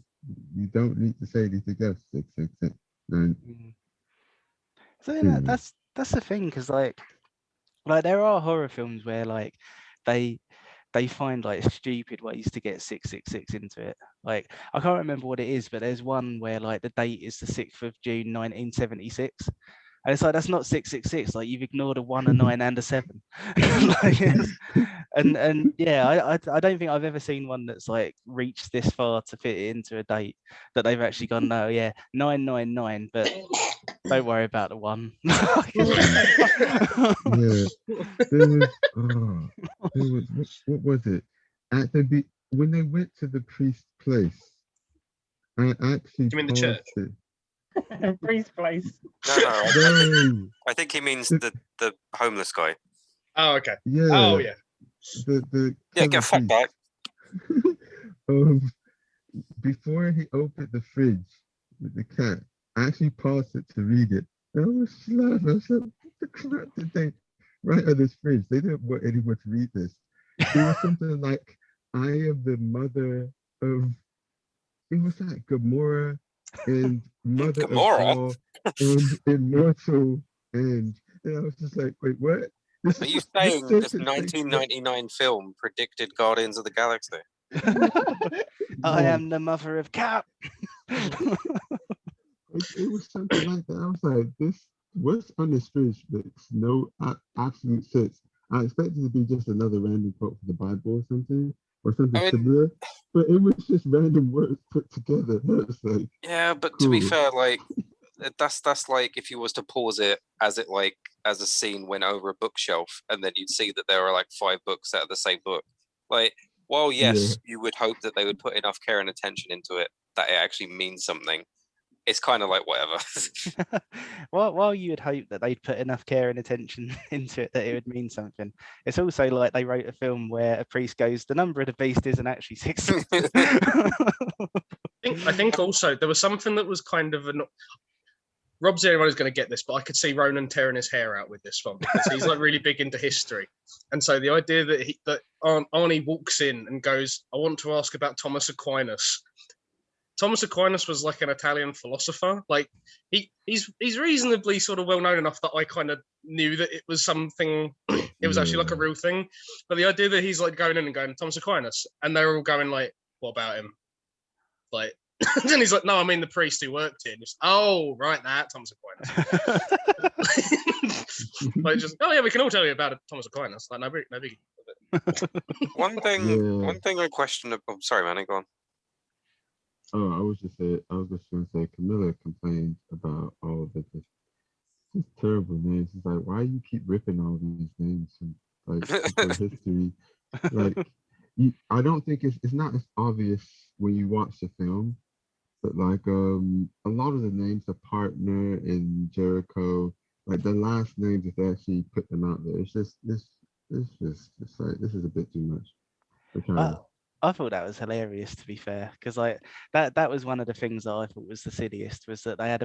You don't need to say anything else. 666 9. So you know, Hmm. that's the thing because like there are horror films where like they find like stupid ways to get 666 into it. Like I can't remember what it is, but there's one where like the date is the 6th of June 1976. And it's like that's not 666. Like you've ignored a 1, a 9, and a 7. Like, and yeah, I don't think I've ever seen one that's like reached this far to fit it into a date that they've actually gone, no, yeah, 999, but don't worry about the 1. Yeah. There was what was it? At the when they went to the priest's place, I actually You mean the paused church? it. Priest place. No, No, I think he means the homeless guy. Oh, okay. yeah. Oh, yeah. The Yeah, clever get fucked priest. back. Before he opened the fridge with the cat, I actually paused it to read it. And I was laughing. I was like, what the crap did they write on this fridge? They didn't want anyone to read this. It was something like, I am the mother of, it was like Gamora and mother Gamora? of all and immortal. And I was just like, wait, what? Are you saying this 1999 film predicted Guardians of the Galaxy? I No. am the mother of Cap. It was something like that. I was like, this, what's on this fridge makes no absolute sense. I expected it to be just another random quote from the Bible or something I mean, similar, but it was just random words put together. It's like, yeah, but to be cool. fair, like that's like if you was to pause it as a scene went over a bookshelf, and then you'd see that there are like 5 books that are the same book. Like, well, yes, you would hope that they would put enough care and attention into it that it actually means something. It's kind of like whatever. While you would hope that they'd put enough care and attention into it that it would mean something, it's also like they wrote a film where a priest goes, the number of the beast isn't actually 6. I think also there was something that was kind of Rob's the only one who's going to get this, but I could see Ronan tearing his hair out with this one because he's like really big into history, and so the idea that Arnie walks in and goes, "I want to ask about Thomas Aquinas." Thomas Aquinas was like an Italian philosopher. Like he's reasonably sort of well known enough that I kind of knew that it was something. It was actually like a real thing. But the idea that he's like going in and going Thomas Aquinas, and they're all going like, "What about him?" Like, then he's like, "No, I mean the priest who worked here." Just, oh, right, that Thomas Aquinas. Like, just, oh yeah, we can all tell you about it, Thomas Aquinas. Like, no big. One thing I question. Sorry, man, go on. Oh, I was just going to say, Camilla complained about all of the just terrible names. It's like, why you keep ripping all these names from like history? Like, I don't think it's not as obvious when you watch the film, but like a lot of the names, the partner and Jericho, like the last names, if they actually put them out there, it's just like this is a bit too much. I thought that was hilarious, to be fair, because like that was one of the things that I thought was the silliest, was that they had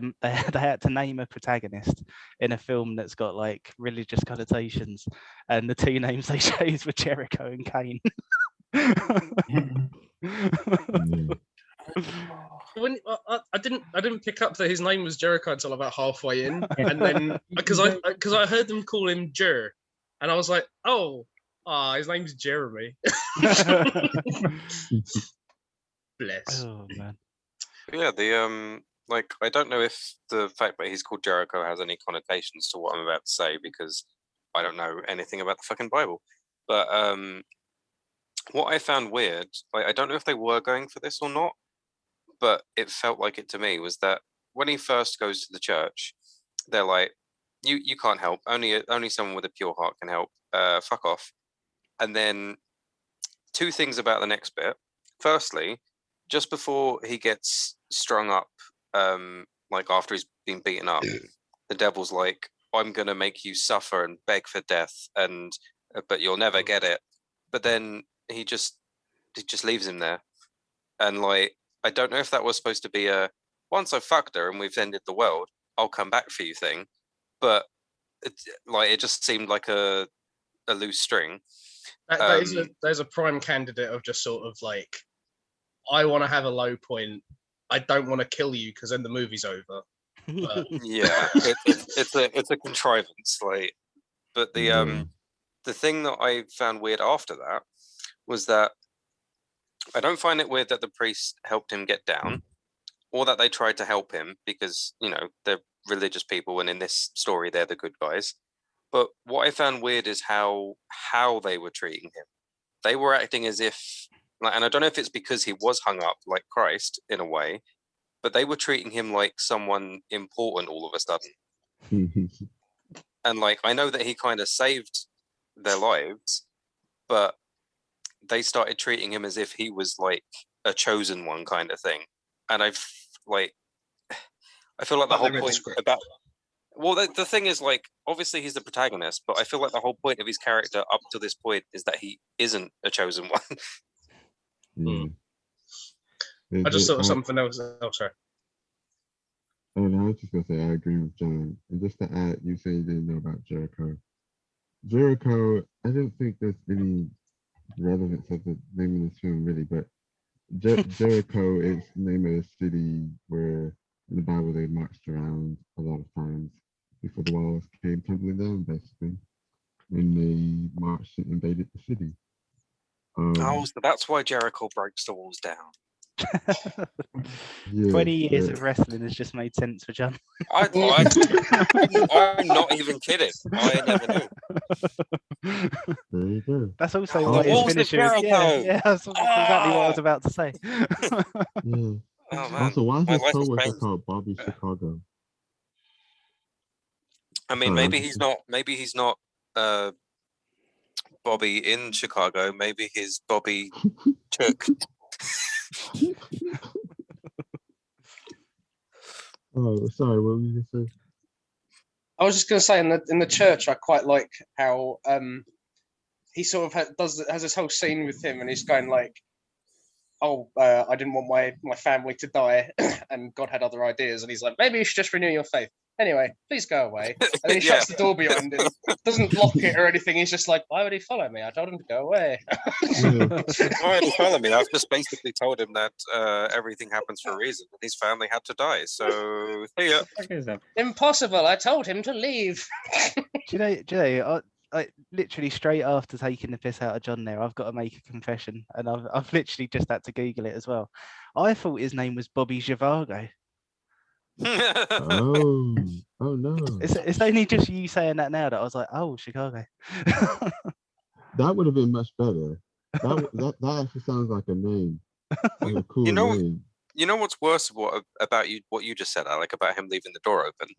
to name a protagonist in a film that's got like religious connotations, and the 2 names they chose were Jericho and Kane. When I didn't pick up that his name was Jericho until about halfway in, and then because I heard them call him Jer, and I was like, oh. His name's Jeremy. Bless. Oh man. Yeah, like I don't know if the fact that he's called Jericho has any connotations to what I'm about to say, because I don't know anything about the fucking Bible. But what I found weird, like I don't know if they were going for this or not, but it felt like it to me, was that when he first goes to the church, they're like, you can't help. Only someone with a pure heart can help. Fuck off. And then 2 things about the next bit. Firstly, just before he gets strung up, like after he's been beaten up, the devil's like, I'm going to make you suffer and beg for death, but you'll never get it. But then he just leaves him there. And like, I don't know if that was supposed to be a, once I've fucked her and we've ended the world, I'll come back for you thing. But it just seemed like a loose string. There's a prime candidate of just sort of like, I want to have a low point. I don't want to kill you because then the movie's over. But... yeah, it's a contrivance. Like, but the thing that I found weird after that was that I don't find it weird that the priest helped him get down, or that they tried to help him, because they're religious people, and in this story they're the good guys. But what I found weird is how they were treating him. They were acting as if, and I don't know if it's because he was hung up like Christ in a way, but they were treating him like someone important all of a sudden. And like, I know that he kind of saved their lives, but they started treating him as if he was like a chosen one kind of thing. And I feel like the whole point about... Well, the thing is, like, obviously he's the protagonist, but I feel like the whole point of his character up to this point is that he isn't a chosen one. I just thought of something else. Oh, sorry. Oh, no, I was just going to say, I agree with John. And just to add, you say you didn't know about Jericho. Jericho, I don't think there's any relevance of the name of this film, really, but Jericho is the name of the city where in the Bible they marched around a lot of times before the walls came tumbling down, basically. And they marched and invaded the city. So that's why Jericho breaks the walls down. Yeah, 20 years yeah. of wrestling has just made sense for John. I'm not even kidding. I never knew. There you go. That's also Oh, why the his Walls of finisher is. Yeah, Jericho! yeah, that's exactly what I was Ah! about to say. Yeah. Oh man, Also, why is my his life has coworker changed. called Bobby Chicago? I mean, Sorry, maybe I'm he's just- not. Maybe he's not. Bobby in Chicago. Maybe he's Bobby Chuck. Oh, sorry. What were you gonna say? I was just going to say in the church, I quite like how he sort of has this whole scene with him, and he's going like, "Oh, I didn't want my family to die, and God had other ideas." And he's like, "Maybe you should just renew your faith. Anyway, please go away." And then he Yeah. shuts the door behind him, doesn't lock it or anything. He's just like, "Why would he follow me? I told him to go away." Yeah. Why did he follow me? I've just basically told him that everything happens for a reason. And his family had to die. So see ya. Fuck is that? Impossible! I told him to leave. Do you know, I literally straight after taking the piss out of John there, I've got to make a confession, and I've literally just had to Google it as well. I thought his name was Bobby Zhivago. Oh, oh no. It's only just you saying that now that I was like, oh, Chicago. That would have been much better. That actually sounds like a name. Like a cool You know- name. You know what's worse about what you just said, Alec, about him leaving the door open?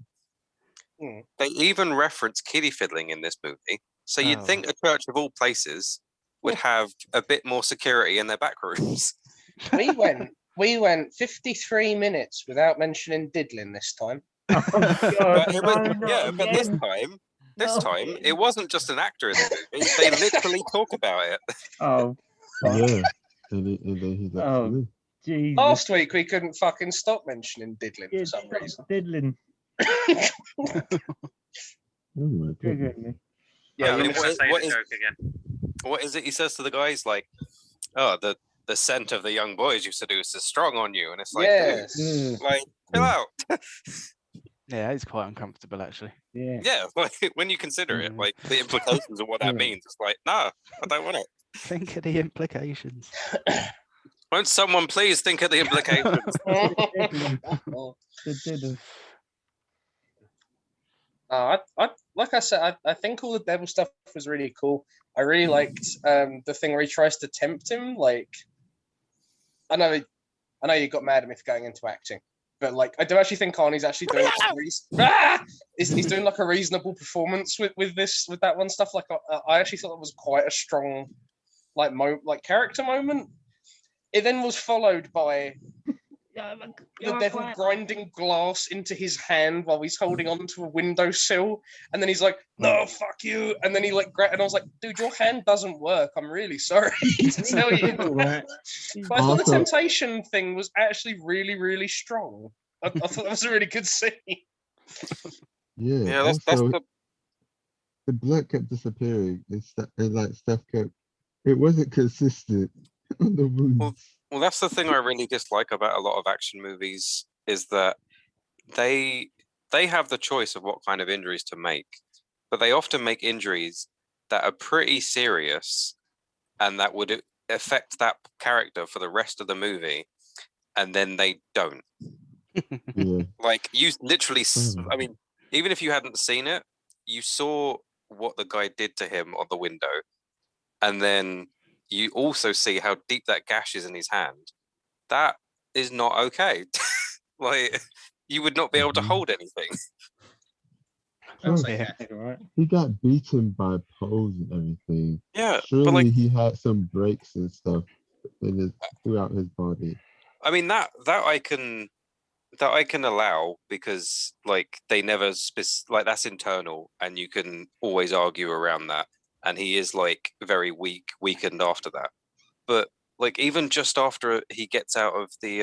Hmm. They even reference kiddie fiddling in this movie. So you'd Oh. think a church of all places would have a bit more security in their back rooms. We went 53 minutes without mentioning diddling this time. Oh, But God, it no, was, not yeah, but this again. time, No. it wasn't just an actor in the movie. They literally talk about it. Oh, fuck. Yeah. And then he's like, Oh. "Salute." Jesus. Last week we couldn't fucking stop mentioning diddling Yeah, for some stop reason. diddling. Oh my goodness. Triggering me. Yeah, I mean, you I'm gonna say what the is- joke again. What is it he says to the guys? Like, oh, the scent of the young boys you seduce is strong on you. And it's like, yes. Mm. dude, like, chill Yeah. out. Yeah, it's quite uncomfortable actually. Yeah. Yeah, like, when you consider it, Mm. like the implications of what that Yeah. means, it's like, nah, I don't want it. Think of the implications. Won't someone please think of the implications? The diddle. I like I said, I think all the devil stuff was really cool. I really liked the thing where he tries to tempt him. Like, I know you got mad at me for going into acting, but like I do actually think Arnie's actually doing he's doing like a reasonable performance with that one stuff. Like I actually thought that was quite a strong like character moment. It then was followed by the devil grinding glass into his hand while he's holding onto a windowsill, and then he's like, "No, fuck you!" And then he like, and I was like, "Dude, your hand doesn't work. I'm really sorry to tell you." Right. But I thought the Also- temptation thing was actually really, really strong. I thought that was a really good scene. Yeah. Yeah, that's also, the the blood kept disappearing, and like stuff kept. It wasn't consistent on the wounds. Well, that's the thing I really dislike about a lot of action movies is that they have the choice of what kind of injuries to make, but they often make injuries that are pretty serious and that would affect that character for the rest of the movie, and then they don't. Yeah. Like you literally, Mhm. I mean, even if you hadn't seen it, you saw what the guy did to him on the window, and then you also see how deep that gash is in his hand. That is not okay. Like you would not be able to Mhm. hold anything. Plus, Yeah. Right. he got beaten by poles and everything. Yeah, Surely but like, he had some breaks and stuff throughout his body. I mean that I can allow because like they never like that's internal and you can always argue around that. And he is like very weakened after that. But like even just after he gets out of the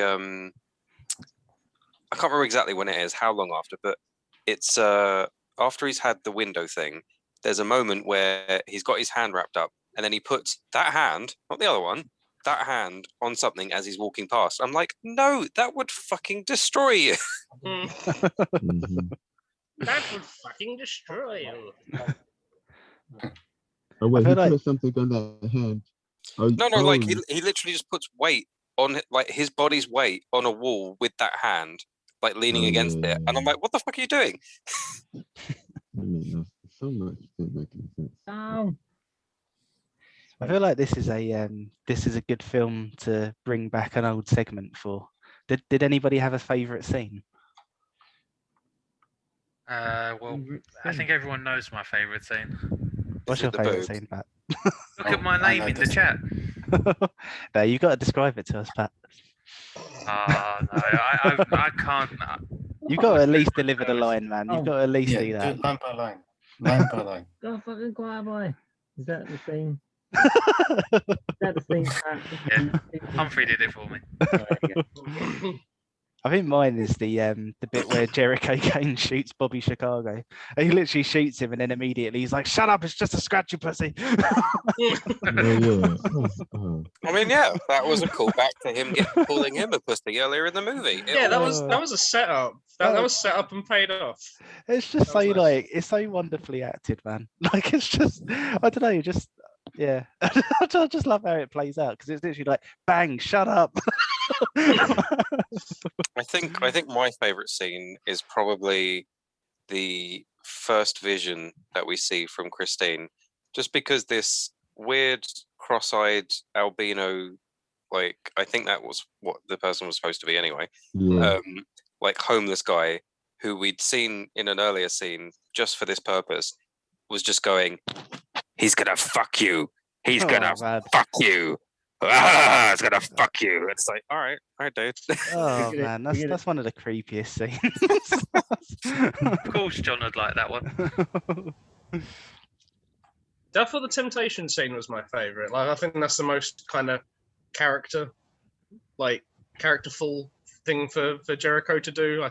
I can't remember exactly when it is, how long after, but it's after he's had the window thing, there's a moment where he's got his hand wrapped up and then he puts that hand, not the other one, that hand on something as he's walking past. I'm like, no, that would fucking destroy you. Mhm. That would fucking destroy you. Oh wait, feel he like- put something on that hand. Oh, No, like oh, he literally just puts weight on like his body's weight on a wall with that hand, like leaning against it, and I'm like, what the fuck are you doing? That made so much didn't make any sense. Oh, I feel like this is a good film to bring back an old segment for. Did anybody have a favourite scene? Well, I think everyone knows my favourite scene. What's it your the favourite boob? scene, Pat? Look at my I name know in the this chat. No, you got to describe it to us, Pat. No, I can't. You've got to at least deliver the line, man. You've Oh. got to at least Yeah, do do that. it line by line. Line by line. go fucking quiet, boy. Is that the thing? Is that the thing? Yeah. Humphrey did it for me. I think mine is the bit where Jericho Kane shoots Bobby Chicago. He literally shoots him, and then immediately he's like, "Shut up! It's just a scratchy pussy." Oh yeah. Oh. I mean, yeah, that was a callback to him calling him a pussy earlier in the movie. Yeah, that was a setup. That was set up and paid off. It's just That so was nice. like it's so wonderfully acted, man. Like it's just I don't know, just yeah. I just love how it plays out because it's literally like bang, shut up. I think my favorite scene is probably the first vision that we see from Christine, just because this weird cross-eyed albino, like I think that was what the person was supposed to be anyway, Yeah. like homeless guy who we'd seen in an earlier scene just for this purpose, was just going, he's gonna fuck you, he's gonna man. fuck you. Ah, it's gonna fuck you. It's like, all right, dude. Oh Forget it, man, forget it. that's one of the creepiest scenes. Of course, John would like that one. I thought the temptation scene was my favorite. Like, I think that's the most kind of characterful thing for Jericho to do.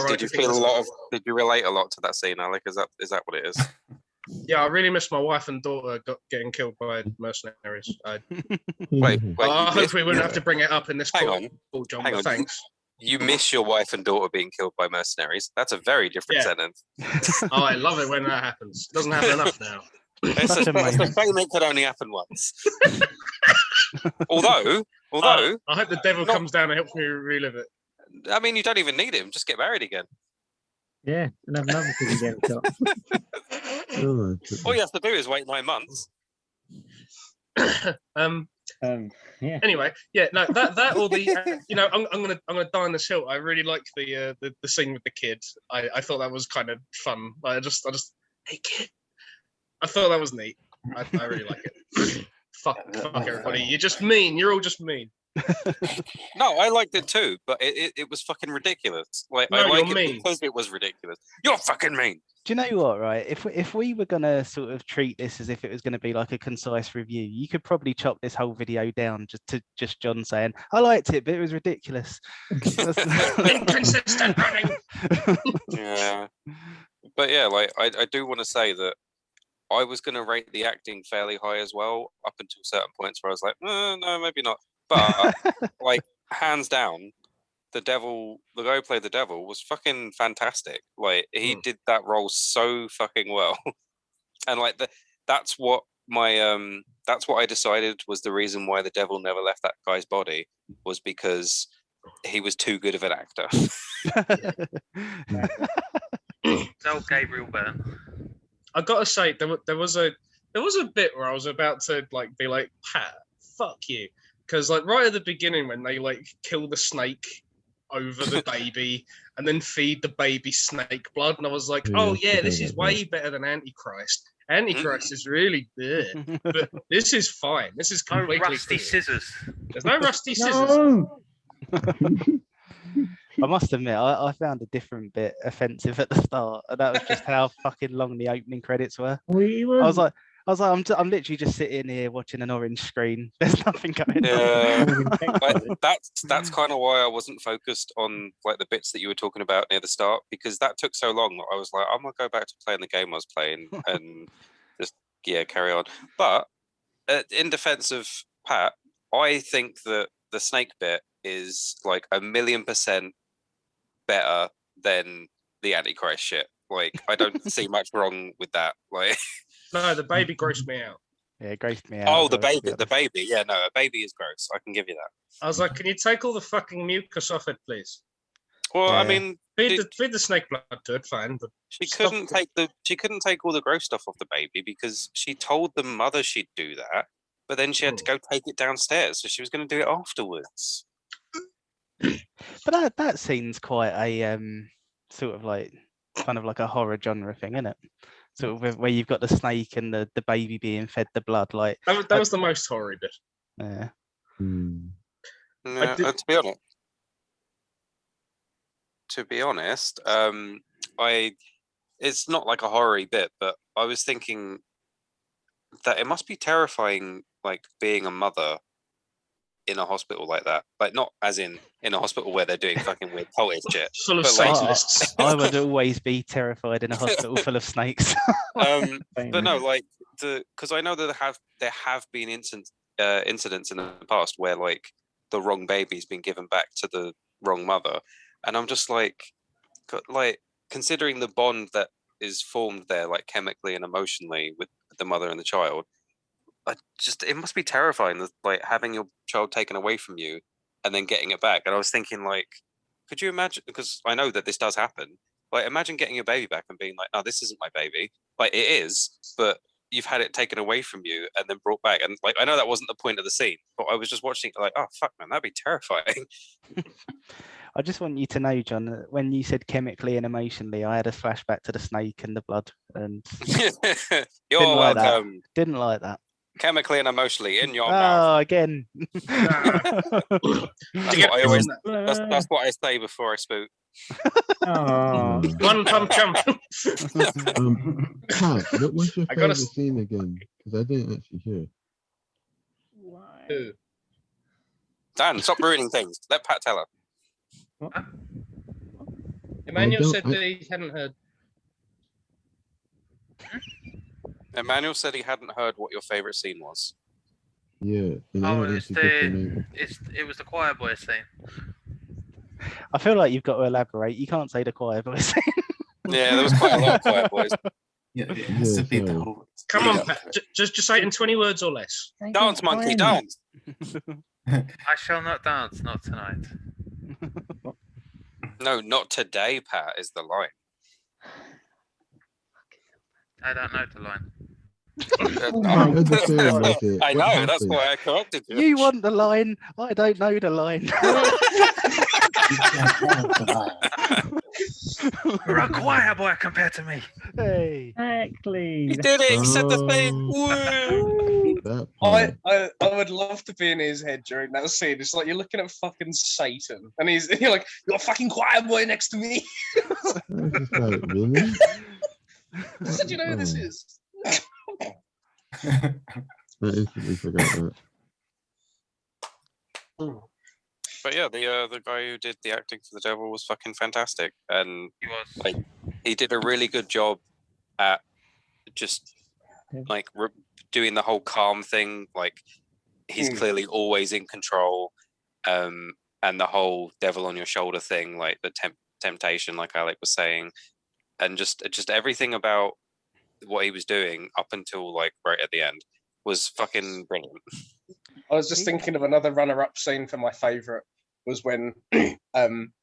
Did you feel a lot of? Did you relate a lot to that scene, Alec? Is that what it is? Yeah, I really miss my wife and daughter getting killed by mercenaries. Wait, I you hope miss- we wouldn't have to bring it up in this Hang call, on, John. hang But on. thanks. You miss your wife and daughter being killed by mercenaries. That's a very different Yeah. sentence. Oh, I love it when that happens. Doesn't happen enough now. It's Such a a shame it could only happen once. although, I hope the devil not- comes down and helps me relive it. I mean, you don't even need him. Just get married again. Yeah, and have another thing again. Shot. Oh my All you have to do is wait 9 months. Yeah. Anyway, yeah, no, that or the I'm gonna die on this hill. I really like the scene with the kid. I thought that was kind of fun. I just hey kid, I thought that was neat. I really like it. Fuck everybody. You're just mean. You're all just mean. No, I liked it too, but it was fucking ridiculous. Like No, I like you're it mean. because it was ridiculous. You're fucking mean. Do you know what, right? If we were gonna sort of treat this as if it was gonna be like a concise review, you could probably chop this whole video down just John saying, I liked it, but it was ridiculous. Inconsistent running. Yeah, but yeah, like I do want to say that I was going to rate the acting fairly high as well, up until certain points where I was like, no, maybe not. But like hands down, the guy who played the devil was fucking fantastic. Like he did that role so fucking well, and like that's what I decided was the reason why the devil never left that guy's body, was because he was too good of an actor. Tell Gabriel Byrne. I gotta say, there was a bit where I was about to like be like, Pat, fuck you, because like right at the beginning when they like kill the snake over the baby and then feed the baby snake blood, and I was like, oh yeah, this is way better than Antichrist. Antichrist is really good, but this is fine. This is No completely rusty cool. scissors. There's no rusty scissors. No. I must admit, I found a different bit offensive at the start, and that was just how fucking long the opening credits were. We I was like, I'm literally just sitting here watching an orange screen. There's nothing going on. Yeah, like, that's kind of why I wasn't focused on like the bits that you were talking about near the start, because that took so long that I was like, I'm gonna go back to playing the game I was playing and just carry on. But in defense of Pat, I think that the snake bit is like 1,000,000% better than the Antichrist shit. Like I don't see much wrong with that. Like No, the baby grossed me out. Yeah, it grossed me out. Oh, as the well, to be baby, the honest. baby. Yeah, no, a baby is gross. I can give you that. I was like, can you take all the fucking mucus off it, please? Well, I Yeah. mean, Feed the snake blood to it, fine, but she stop couldn't it. take all the gross stuff off the baby because she told the mother she'd do that, but then she had to go take it downstairs, so she was going to do it afterwards. But that scene's quite a sort of like kind of like a horror genre thing, isn't it? Sort of where you've got the snake and the baby being fed the blood, like That was the most horror bit. yeah. Hmm. Yeah, did- to be honest, it's not like a horror bit, but I was thinking that it must be terrifying, like being a mother in a hospital like that. Like not as in a hospital where they're doing fucking weird cultist shit. Full of But, like, Satanists. I would always be terrified in a hospital full of snakes. But no, like because I know that there have been incidents in the past where like the wrong baby's been given back to the wrong mother, and I'm just like considering the bond that is formed there, like chemically and emotionally with the mother and the child. It must be terrifying that like having your child taken away from you and then getting it back. And I was thinking, like, could you imagine? Because I know that this does happen. Like, imagine getting your baby back and being like, "No, this isn't my baby." Like, it is, but you've had it taken away from you and then brought back. And like, I know that wasn't the point of the scene, but I was just watching it like, "Oh fuck, man, that'd be terrifying." I just want you to know, John, that when you said chemically and emotionally, I had a flashback to the snake and the blood, and You're like that. welcome. didn't like that. Chemically and emotionally in your mouth. Oh, again. That's what I always. That's what I say before I spook. Oh, One pump jump. Pat, what was your I gotta favorite s- scene again? Because I didn't actually hear. Who? Dan, stop ruining things. Let Pat tell her. Emmanuel don't- said I- that he hadn't heard. Emmanuel said he hadn't heard what your favorite scene was. Yeah. And I Oh, don't it's actually get the name. it was the choir boy scene. I feel like you've got to elaborate. You can't say the choir voice. Yeah, there was quite a lot of quiet boys. Yeah, it has to be the sorry. whole. Come lead on, up Pat. to it. Just say it in 20 words or less. Dance, monkey, dance. I shall not dance, not tonight. No, not today, Pat, is the line. I don't know the line. I understand, that's it. I What know, that's happened? why I corrected you. You want the line? I don't know the line. You're a choir boy compared to me. Hey. exactly. He did it. He said the thing. Oh. Woo! That I, part. I would love to be in his head during that scene. It's like you're looking at fucking Satan, and you're like, "You're a fucking choir boy next to me." I was just like, really? I said, "You know who this Oh. is?" I instantly forgot that. But yeah, the guy who did the acting for the devil was fucking fantastic, and He was. like he did a really good job at just Yeah. like doing the whole calm thing. Like he's Mm. clearly always in control, and the whole devil on your shoulder thing, like the temptation, like Alec was saying, and just everything about what he was doing up until like right at the end was fucking brilliant. I was just thinking of another runner-up scene for my favourite was when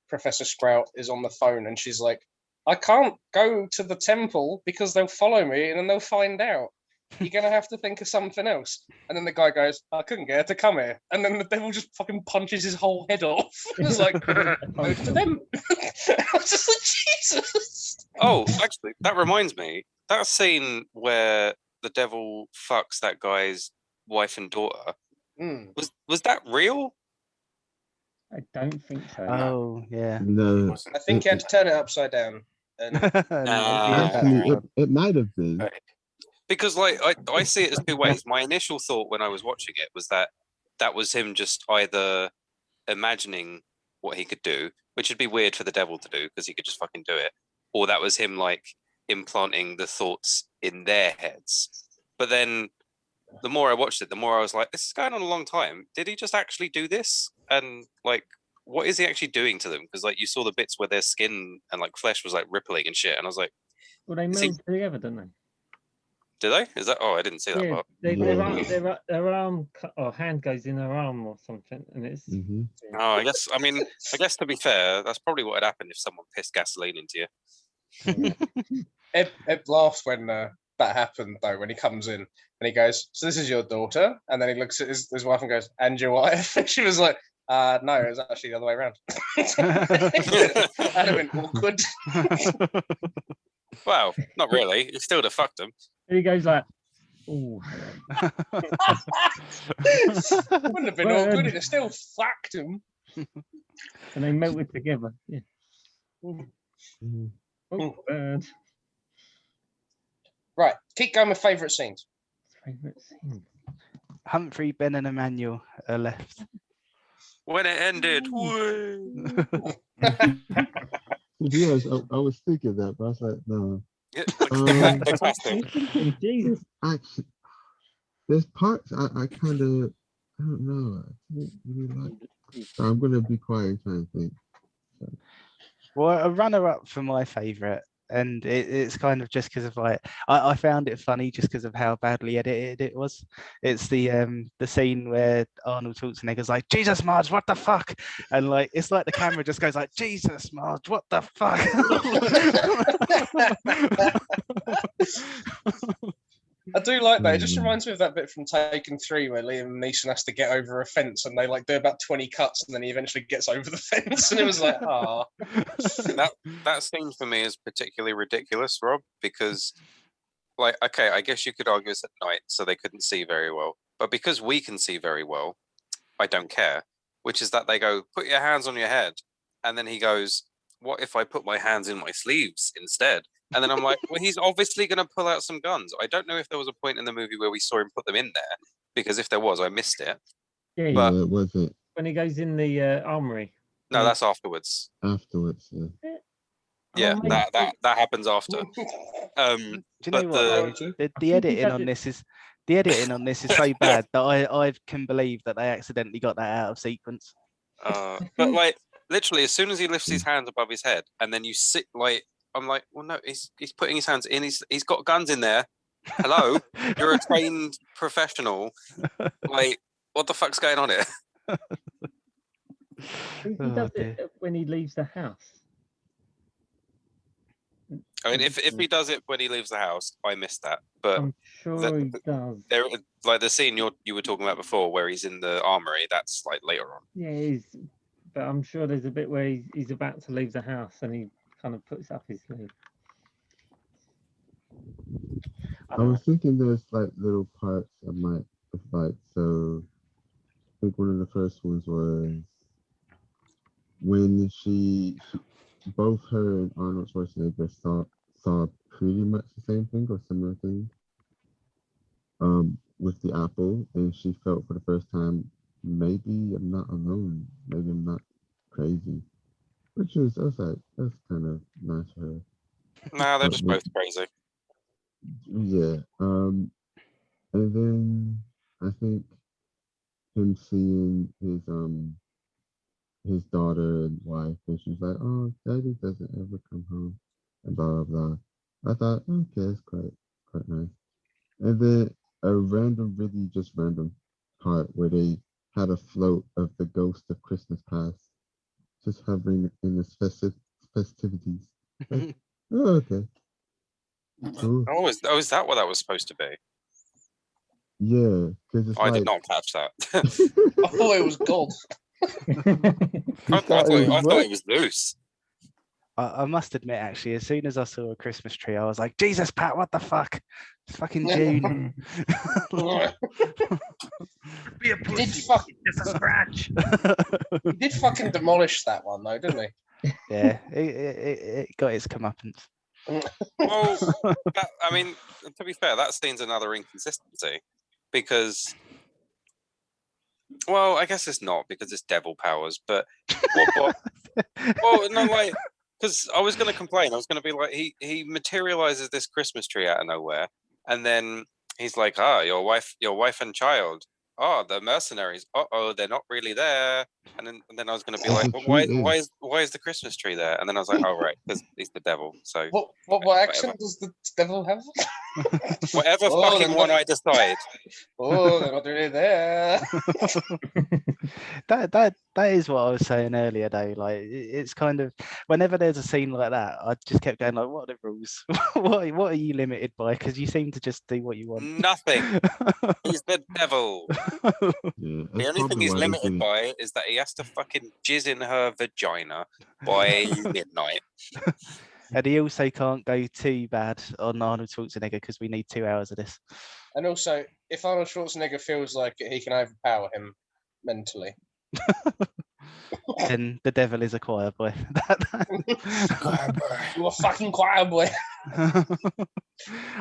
Professor Sprout is on the phone and she's like, "I can't go to the temple because they'll follow me and then they'll find out. You're gonna have to think of something else." And then the guy goes, "I couldn't get her to come here." And then the devil just fucking punches his whole head off. It was like, "Go to them." I was just like, Jesus. Oh, actually, that reminds me. That scene where the devil fucks that guy's wife and daughter Mm. was that real? I don't think so. Oh, yeah. No, I think you had to turn it upside down. And actually, it might have been. Because like I see it as two ways. My initial thought when I was watching it was that was him just either imagining what he could do, which would be weird for the devil to do because he could just fucking do it, or that was him like implanting the thoughts in their heads. But then the more I watched it, the more I was like, this is going on a long time. Did he just actually do this? And like, what is he actually doing to them? Because like you saw the bits where their skin and like flesh was like rippling and shit, and I was like, Well, they Is he- merged together, didn't they? Did they? Is that? Oh, I didn't see that Yeah, part. their arm or hand goes in her arm or something, and it's Hmm. Oh, I guess. I mean, I guess to be fair, that's probably what had happened if someone pissed gasoline into you. Ed laughs when that happened though. When he comes in and he goes, "So this is your daughter?" And then he looks at his wife and goes, "And your wife?" And she was like, "No, it was actually the other way around." That'd have been awkward. Well, not really. You still would have fucked them. and he goes like, "Ooh." Wouldn't have been awkward. He'd have still fucked him. And they melted together. Yeah. Hmm. Oh, bird. Right, keep going with favourite scenes. Favorite scene. Humphrey, Ben, and Emmanuel are left. When it ended, woo. To be honest, I was thinking that, but I was like, no. Yeah, The classic. Jesus. Actually, there's parts I kind of, I don't know. I didn't really like. So I'm gonna be quiet and try and think. Well, a runner-up for my favourite, and it's kind of just because of like I found it funny just because of how badly edited it was. It's the scene where Arnold Schwarzenegger's like, "Jesus, Marge, what the fuck?" And like it's like the camera just goes like, "Jesus, Marge, what the fuck?" I do like that. It just reminds me of that bit from Taken 3 where Liam Neeson has to get over a fence and they like do about 20 cuts and then he eventually gets over the fence and it was like, ah. That scene for me is particularly ridiculous, Rob, because like, okay, I guess you could argue it's at night, so they couldn't see very well. But because we can see very well, I don't care. Which is that they go, "Put your hands on your head," and then he goes, "What if I put my hands in my sleeves instead?" And then I'm like, well, he's obviously going to pull out some guns. I don't know if there was a point in the movie where we saw him put them in there, because if there was, I missed it. Yeah, But- Yeah, it wasn't when he goes in the armory. No, that's afterwards. afterwards. Yeah. Yeah, Oh, that happens after. Do you know But what? the The think he editing does on it- this is so bad that I can believe that they accidentally got that out of sequence. but like literally, as soon as he lifts his hands above his head, and then you sit like, I'm like, well, no, he's putting his hands in. He's got guns in there. Hello, you're a trained professional. Like, what the fuck's going on here? I think he Oh, does dear. it when he leaves the house. I mean, if he does it when he leaves the house, I missed that. But I'm sure the- he does. there, like the scene you were talking about before, where he's in the armory, that's like later on. Yeah, he's. But I'm sure there's a bit where he's about to leave the house and he kind of puts up his sleeve. I I don't know. was thinking there's like little parts I might have liked. So I think one of the first ones was when she both her and Arnold Schwarzenegger saw pretty much the same thing or similar thing. With the apple, and she felt for the first time, maybe I'm not alone. Maybe I'm not crazy. I was like, that's kind of nice for her. Nah, they're But just with- both crazy. Yeah. And then I think him seeing his daughter and wife, and she's like, "Oh, Daddy doesn't ever come home," and blah blah blah. I thought, okay, it's quite nice. And then a really just random part where they had a float of the ghost of Christmas past, just hovering in the festivities. Like, oh, okay. Cool. Oh, is that what that was supposed to be? Yeah, because it's I like did not catch that. I thought it was gold. I thought it was thought what? it was loose. I must admit, actually, as soon as I saw a Christmas tree, I was like, "Jesus, Pat, what the fuck? It's fucking June." Be a Did pussy. fuck, Just a scratch. he did fucking demolish that one though, didn't he? Yeah, it got its comeuppance. Well, I mean, to be fair, that scene's another inconsistency because, well, I guess it's not because it's devil powers, but well, no, like, because I was going to complain. I was going to be like, he materializes this Christmas tree out of nowhere, and then he's like, "Ah, your wife and child. oh, the mercenaries. Oh, they're not really there. And then I was going to be Oh, like, the well, tree is. why is the Christmas tree there? And then I was like, oh right, because he's the devil. So What accent does the devil have? whatever Oh, fucking they're one not- I decide. Oh, they're not really there. That is what I was saying earlier though. Like it's kind of whenever there's a scene like that, I just kept going like, what are the rules? what are you limited by? Because you seem to just do what you want. Nothing. He's the devil. Yeah, The only thing he's limited by is that he has to fucking jizz in her vagina by midnight. And he also can't go too bad on Arnold Schwarzenegger because we need 2 hours of this. And also, if Arnold Schwarzenegger feels like it, he can overpower him mentally. Then the devil is a choir boy. You're a fucking choir boy. I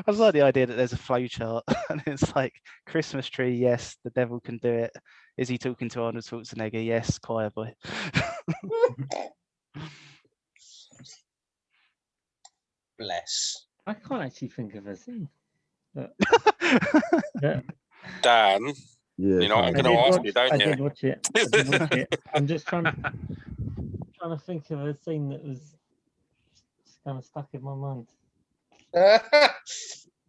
just like the idea that there's a flow chart and it's like Christmas tree, yes, the devil can do it. Is he talking to Arnold Schwarzenegger? Yes, choir boy. Bless. I can't actually think of a scene. Dan, Yeah, you know what I'm I going to did ask watch- you, don't I you? did watch it. I did watch it. I'm just trying to think of a scene that was just kind of stuck in my mind.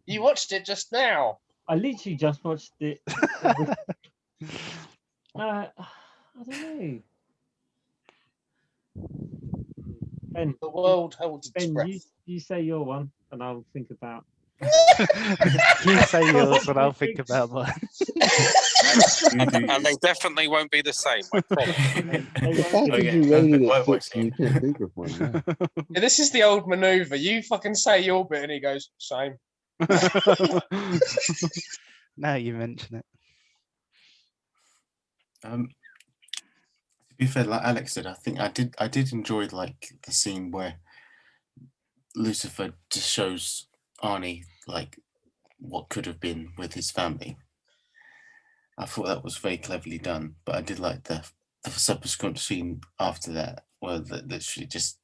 You watched it just now. I literally just watched it. I don't know. Ben, The world holds its Ben, breath. you say your one, and I'll think about. You say yours and I'll think about mine. And they definitely won't be the same. I promise. The fact that Okay, you rated what it was 6 and you can't think of one. Yeah. Yeah, this is the old maneuver. You fucking say your bit, and he goes, same. Now you mention it. To be fair, like Alex said, I think I did enjoy like the scene where Lucifer just shows Arnie like what could have been with his family. I thought that was very cleverly done, but I did like the subsequent scene after that, where literally just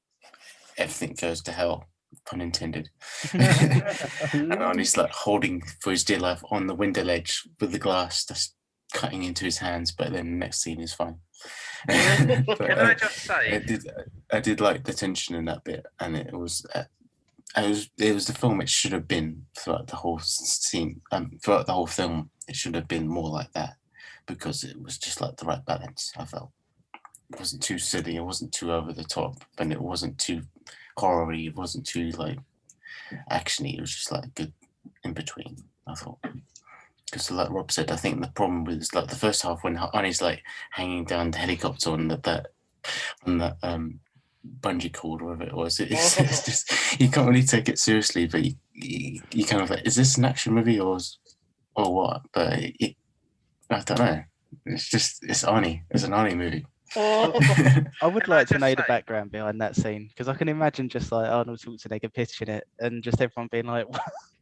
everything goes to hell, pun intended. And Arnie's like holding for his dear life on the window ledge with the glass that's cutting into his hands, but then the next scene is fine. But, Can I just say, I did like the tension in that bit, and it was the film it should have been throughout the whole scene, throughout the whole film. It should have been more like that, because it was just like the right balance. I felt it wasn't too silly, it wasn't too over the top, and it wasn't too horror-y, it wasn't too like actiony. It was just like good in between, I thought. Because like Rob said, I think the problem was like the first half when Arnie's like hanging down the helicopter on that bungee cord or whatever it was. It's just you can't really take it seriously, but you kind of like, is this an action movie or what? But I don't know. It's Arnie. It's an Arnie movie. I would Can I like to just know the say- background behind that scene because I can imagine just like Arnold Schwarzenegger pitching it and just everyone being like,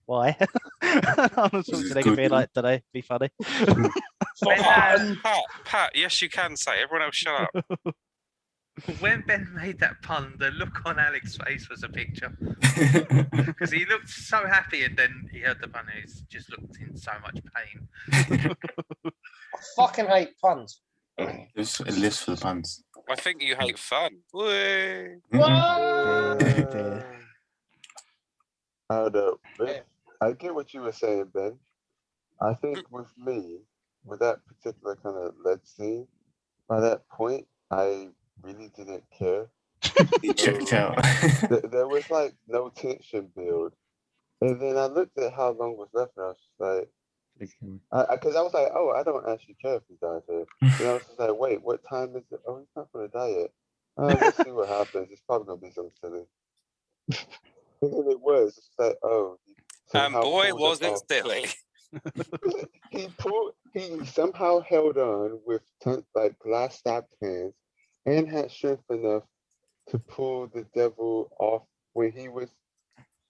why? Arnold This is Schwarzenegger good. being like, don't know, be funny. Pat, yes, you can say. Everyone else, shut up. when Ben made that pun, the look on Alex's face was a picture. Because he looked so happy, and then he heard the pun, and he just looked in so much pain. I fucking hate puns. It lives for the puns. I think you hate fun. Whey. Dear. I don't know. But I get what you were saying, Ben. I think with me, with that particular kind of lead scene, by that point, I really didn't care. He checked out. There was like no tension build. And then I looked at how long was left and I was just like, because I was like, oh, I don't actually care if he dies here. And I was just like, wait, what time is it? Oh, he's not going to die yet. Let's see what happens. It's probably going to be something silly. And then it was. It's like, oh. And boy, pulled was it it off. silly. He somehow held on with like glass stabbed hands and had strength enough to pull the devil off when he was.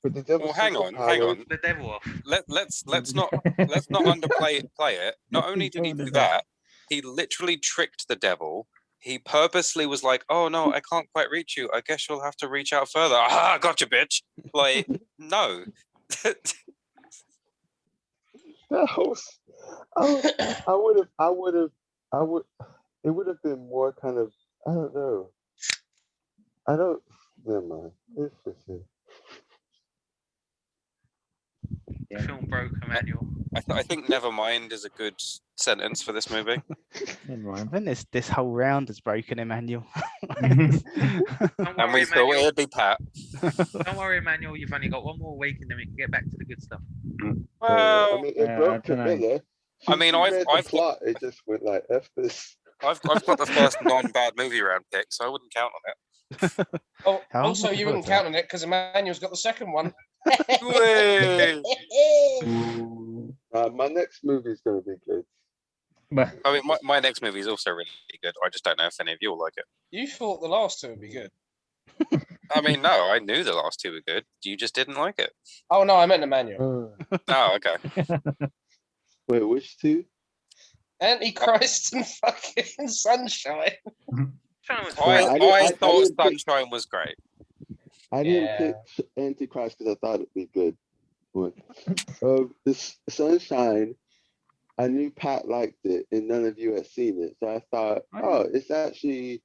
But the devil. Well, hang on. The devil off. Let's not underplay it. Not only did he do that, he literally tricked the devil. He purposely was like, "Oh no, I can't quite reach you. I guess you'll have to reach out further." Ah, gotcha, bitch. Like, no. That whole I would. It would have been more kind of. I don't know. I don't. Never mind. It's just. The film broke, Emmanuel. I think Nevermind is a good sentence for this movie. Never I mind. think this whole round has broken Emmanuel. Don't And worry, we thought Emmanuel. it'd be Pat. Don't worry, Emmanuel. You've only got one more week, and then we can get back to the good stuff. Well, I mean, it broke I dunno. Camilla. I mean, She I've- read the I've got- plot. It just went like F this. I've got the first non-bad movie round pick, so I wouldn't count on it. Oh, How? also, you wouldn't count on it because Emmanuel's got the second one. Way. My next movie is going to be good. But I mean, my next movie is also really good. I just don't know if any of you will like it. You thought the last two would be good. I mean, no, I knew the last two were good. You just didn't like it. Oh no, I meant Emmanuel. Oh, okay. Wait, which two? Antichrist and fucking Sunshine. Shine was I great. didn't- I I thought didn't pick- Sunshine was great. I didn't Yeah. pick Antichrist because I thought it'd be good. But, this Sunshine, I knew Pat liked it, and none of you had seen it, so I thought, oh, it's actually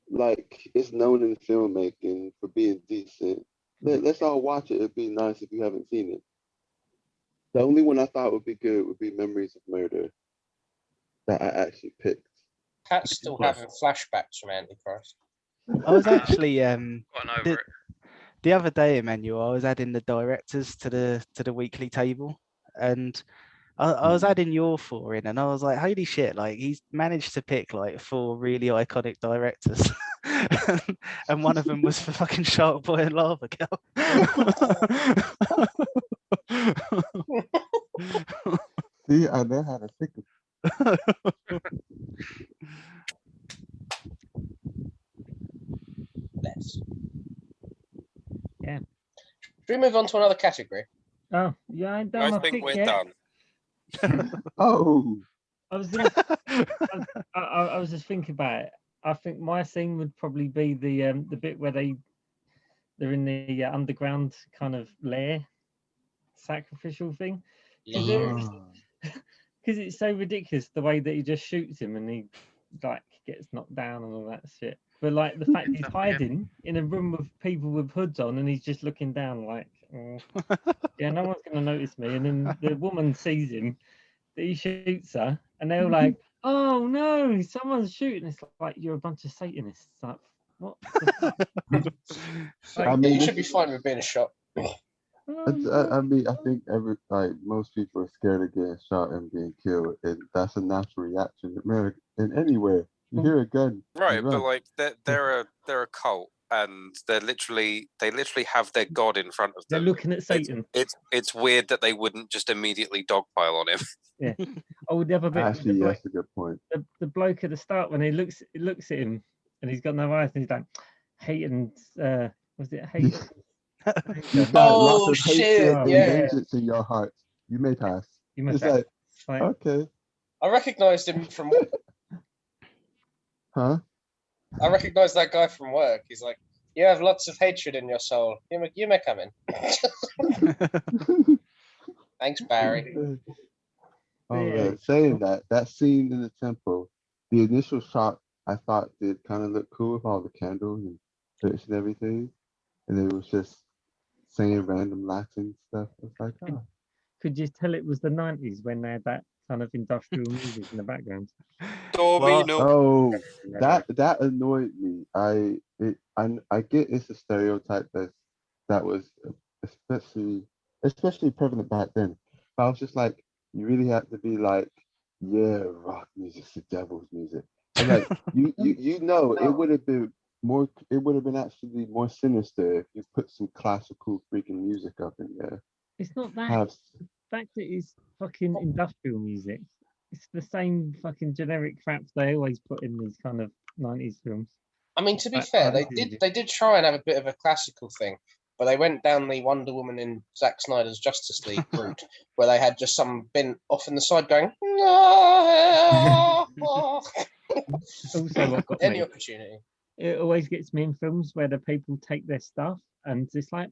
like it's known in filmmaking for being decent. Let's all watch it. It'd be nice if you haven't seen it. The only one I thought would be good would be Memories of Murder, that I actually picked. Pat's still having flashbacks from Antichrist. I was actually Gotten over it. the other day, Emmanuel, I was adding the directors to the weekly table, and I was adding your four in, and I was like, holy shit, like he's managed to pick like 4 really iconic directors. And one of them was for fucking Shark Boy and Lava Girl. See, I know how to pick them. Less. Yeah. Should we move on to another category? oh yeah, I ain't done I my think pick we're yet. done. Oh, I was gonna, I was just thinking about it. I think my scene would probably be the bit where they're in the underground kind of lair sacrificial thing. Is there- Because it's so ridiculous the way that he just shoots him and he like gets knocked down and all that shit. But like the fact he's Up again. hiding in a room with people with hoods on and he's just looking down like, "Oh, yeah, no one's gonna notice me." And then the woman sees him, that he shoots her, and they're all like, "Oh no, someone's shooting!" It's like you're a bunch of Satanists. Like, what? the fuck? I Yeah, mean, you should be fine with being shot. Oh, I mean, I think most people are scared of getting shot and being killed, and that's a natural reaction in America and anywhere. You hear a gun, you Right, but run. like they're a cult, and they literally have their god in front of they're them. looking at Satan. It's weird that they wouldn't just immediately dogpile on him. Oh, the other bit, Actually, that's a good point. the bloke at the start when he looks at him and he's got no eyes and he's like, hate and was it hate? You got Oh, lots of shit, hatred and yeah. vengeance in your heart. You may pass. You must It's have, like, like, okay, I recognised him from. huh? I recognised that guy from work. He's like, "You have lots of hatred in your soul. You may come in." Thanks, Barry. All Yeah. right. Saying that scene in the temple, the initial shot I thought did kind of look cool with all the candles and church and everything, and it was just saying random Latin stuff. I was like, oh. could you tell it was the 90s when they had that kind of industrial music in the background? Domino. Oh, that annoyed me. I get it's a stereotype that was especially prevalent back then. But I was just like, you really have to be like, yeah, rock music's the devil's music. And like you know, it would have been actually more sinister if you put some classical freaking music up in there. It's not that. Have The fact that it's fucking industrial music. It's the same fucking generic crap they always put in these kind of 90s films. I mean, to be I fair, they agree with did try and have a bit of a classical thing, but they went down the Wonder Woman in Zack Snyder's Justice League route, where they had just some bin off in the side going. Also, what got Any me, opportunity. it always gets me in films where the people take their stuff and it's like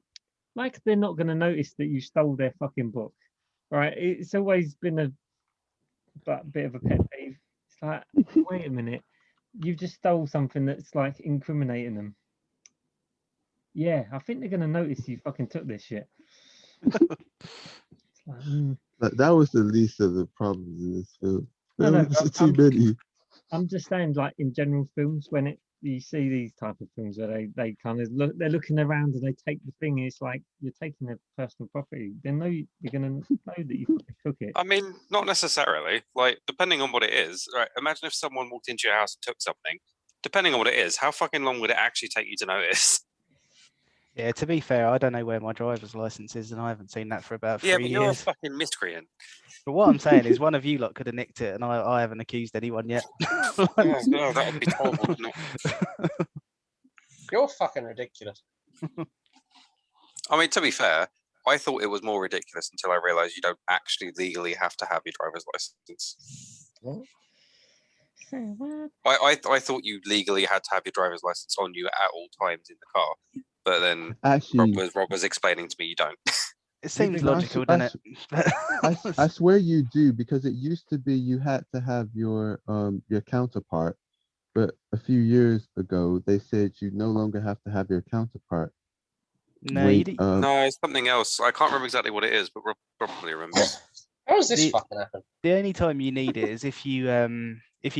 they're not going to notice that you stole their fucking book, right? It's always been a but a bit of a pet peeve. It's like, wait a minute, you've just stole something that's like incriminating them. Yeah, I think they're gonna notice you fucking took this shit. It's like, That was the least of the problems in this film. No, There no, was too many. I'm just saying, like in general films, when you see these type of films where they kind of look, they're looking around and they take the thing. It's like you're taking their personal property. They know you're gonna know that you fucking took it. I mean, not necessarily. Like, depending on what it is, right? Imagine if someone walked into your house and took something. Depending on what it is, how fucking long would it actually take you to notice? Yeah, to be fair, I don't know where my driver's license is, and I haven't seen that for about 3 Yeah, but you're a years. fucking miscreant. But what I'm saying is, one of you lot could have nicked it, and I haven't accused anyone yet. Oh, no, that would be terrible, wouldn't it? You're fucking ridiculous. I mean, to be fair, I thought it was more ridiculous until I realised you don't actually legally have to have your driver's license. Say what? I thought you legally had to have your driver's license on you at all times in the car, but then Actually, Rob was explaining to me you don't. It seems No, logical, doesn't it? I swear you do, because it used to be you had to have your counterpart, but a few years ago they said you no longer have to have your counterpart. No, Wait, you didn't. No, it's something else. I can't remember exactly what it is, but Rob probably remembers. How does this The- fucking happen? The only time you need it is if you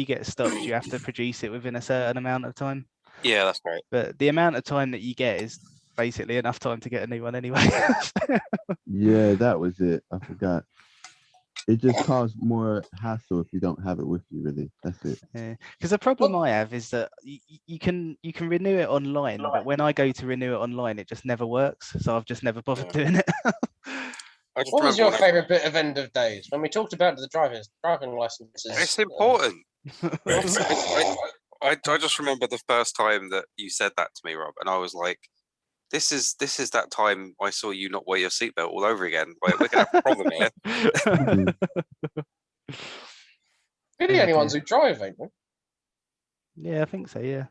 get stopped, you have to produce it within a certain amount of time. Yeah, that's right. But the amount of time that you get is basically enough time to get a new one anyway. Yeah, that was it. I forgot. It just caused more hassle if you don't have it with you. Really, that's it. Yeah, because the problem I have is that you can renew it online, but when I go to renew it online, it just never works. So I've just never bothered doing it. I just What was remember your when I- favourite bit of End of Days? When we talked about the driving licenses. It's important. I just remember the first time that you said that to me, Rob, and I was like, "This is that time I saw you not wear your seatbelt all over again. Like, we're gonna have a problem here." We're the Oh, only ones dear. who drive, ain't we? Yeah, I think so. Yeah.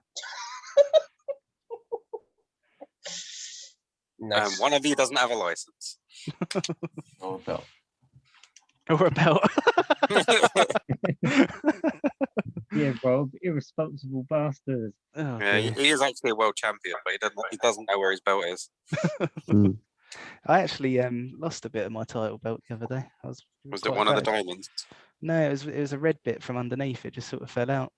Nice. One of you doesn't have a license. Or a belt. Or a belt. Yeah, Rob, irresponsible bastard. Oh, Yeah, dear. he is actually a world champion, but he doesn't know where his belt is. Mm. I actually lost a bit of my title belt the other day. Was it quite one of the proud. diamonds? No, it was a red bit from underneath. It just sort of fell out.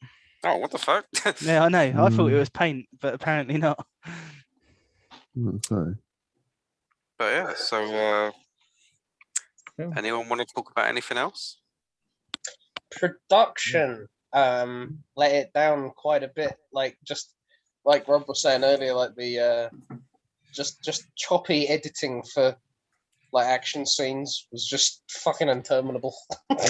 Oh, what the fuck? Yeah, I know. I thought it Mm. was paint, but apparently not. I'm sorry. But yeah, so Film. anyone want to talk about anything else? Production let it down quite a bit. Like just like Rob was saying earlier, like the just choppy editing for like action scenes was just fucking interminable.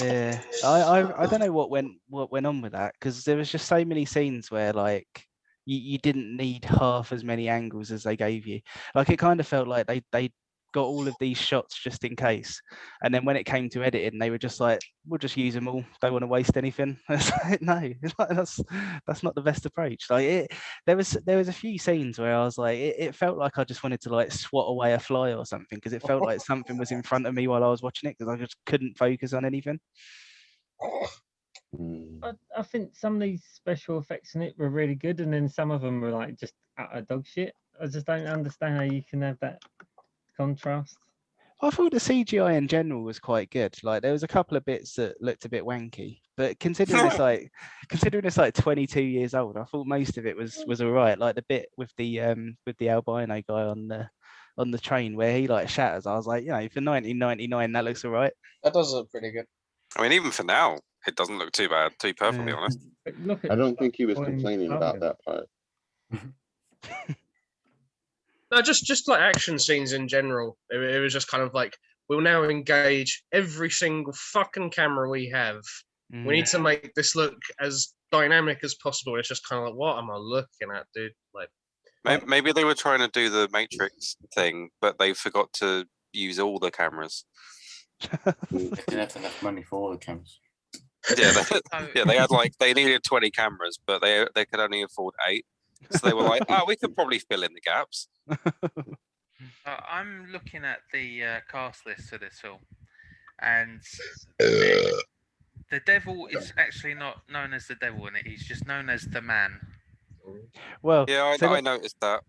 Yeah, I don't know what went on with that, because there was just so many scenes where like you didn't need half as many angles as they gave you. Like it kind of felt like they got all of these shots just in case, and then when it came to editing, they were just like, we'll just use them all. Don't want to waste anything. It's like, no, it's like, that's not the best approach. Like there was a few scenes where I was like, it felt like I just wanted to like swat away a fly or something, because it felt like something was in front of me while I was watching it, because I just couldn't focus on anything. Mm. I think some of these special effects in it were really good, and then some of them were like just utter dog shit. I just don't understand how you can have that contrast. I thought the CGI in general was quite good. Like there was a couple of bits that looked a bit wanky, but considering it's like 22 years old, I thought most of it was all right. Like the bit with the albino guy on the train where he like shatters, I was like, for 1999, that looks all right. That does look pretty good. I mean, even for now, it doesn't look too bad, to be perfectly Yeah. honest. But look at I don't think he was Boy Meets complaining about Carter. that part. No, just like action scenes in general. It was just kind of like, we'll now engage every single fucking camera we have. We need to make this look as dynamic as possible. It's just kind of like, what am I looking at, dude? Like, Maybe they were trying to do the Matrix thing, but they forgot to use all the cameras. They didn't have enough money for all the cameras. Yeah, So, they had they needed 20 cameras, but they could only afford 8. So they were like, oh, we could probably fill in the gaps. I'm looking at the cast list for this film, and The devil is actually not known as the devil in it. He's just known as the man. Well, Yeah, so I noticed that.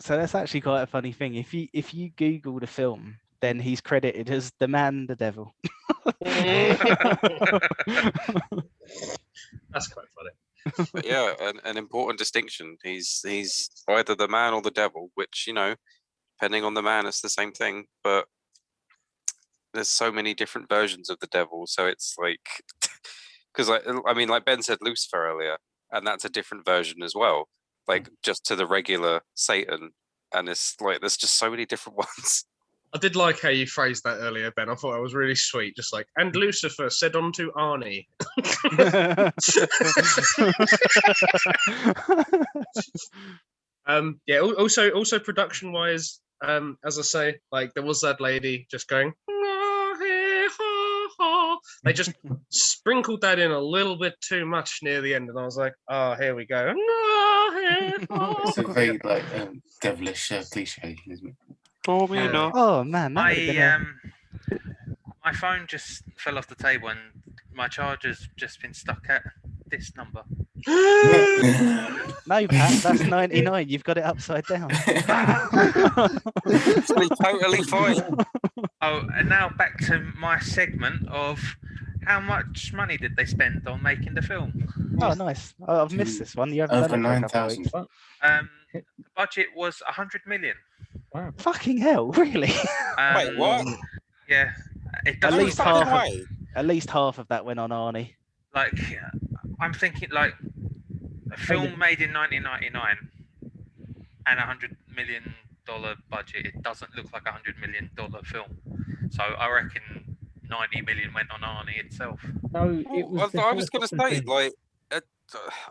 So that's actually quite a funny thing. If you Google the film, then he's credited as the man, the devil. That's quite funny. But yeah, an important distinction. He's either the man or the devil, which, you know, depending on the man, it's the same thing. But there's so many different versions of the devil, so it's like, because I mean, like Ben said, Lucifer earlier, and that's a different version as well. Like just to the regular Satan, and it's like there's just so many different ones. I did like how you phrased that earlier, Ben. I thought that was really sweet. Just like, and Lucifer said unto Arnie. Yeah. Also, production-wise, as I say, like there was that lady just going. They just sprinkled that in a little bit too much near the end, and I was like, "Oh, here we go." It's a very like devilish cliche, isn't it? Oh man, that would've been my phone just fell off the table and my charger's just been stuck at this number. No, Pat, that's 99. You've got it upside down. It's totally fine. Oh, and now back to my segment of how much money did they spend on making the film? Oh, nice. Oh, I've missed this one. You haven't Over done it for a couple of 9,000. weeks. The budget was 100 million. Wow. Fucking hell, really? Wait, what? Yeah, it At doesn't least look half. like, At least half of that went on Arnie. like I'm thinking like a film made in 1999 and $100 million budget. It doesn't look like $100 million film. So I reckon 90 million went on Arnie itself. No, it was. I was going to say, like,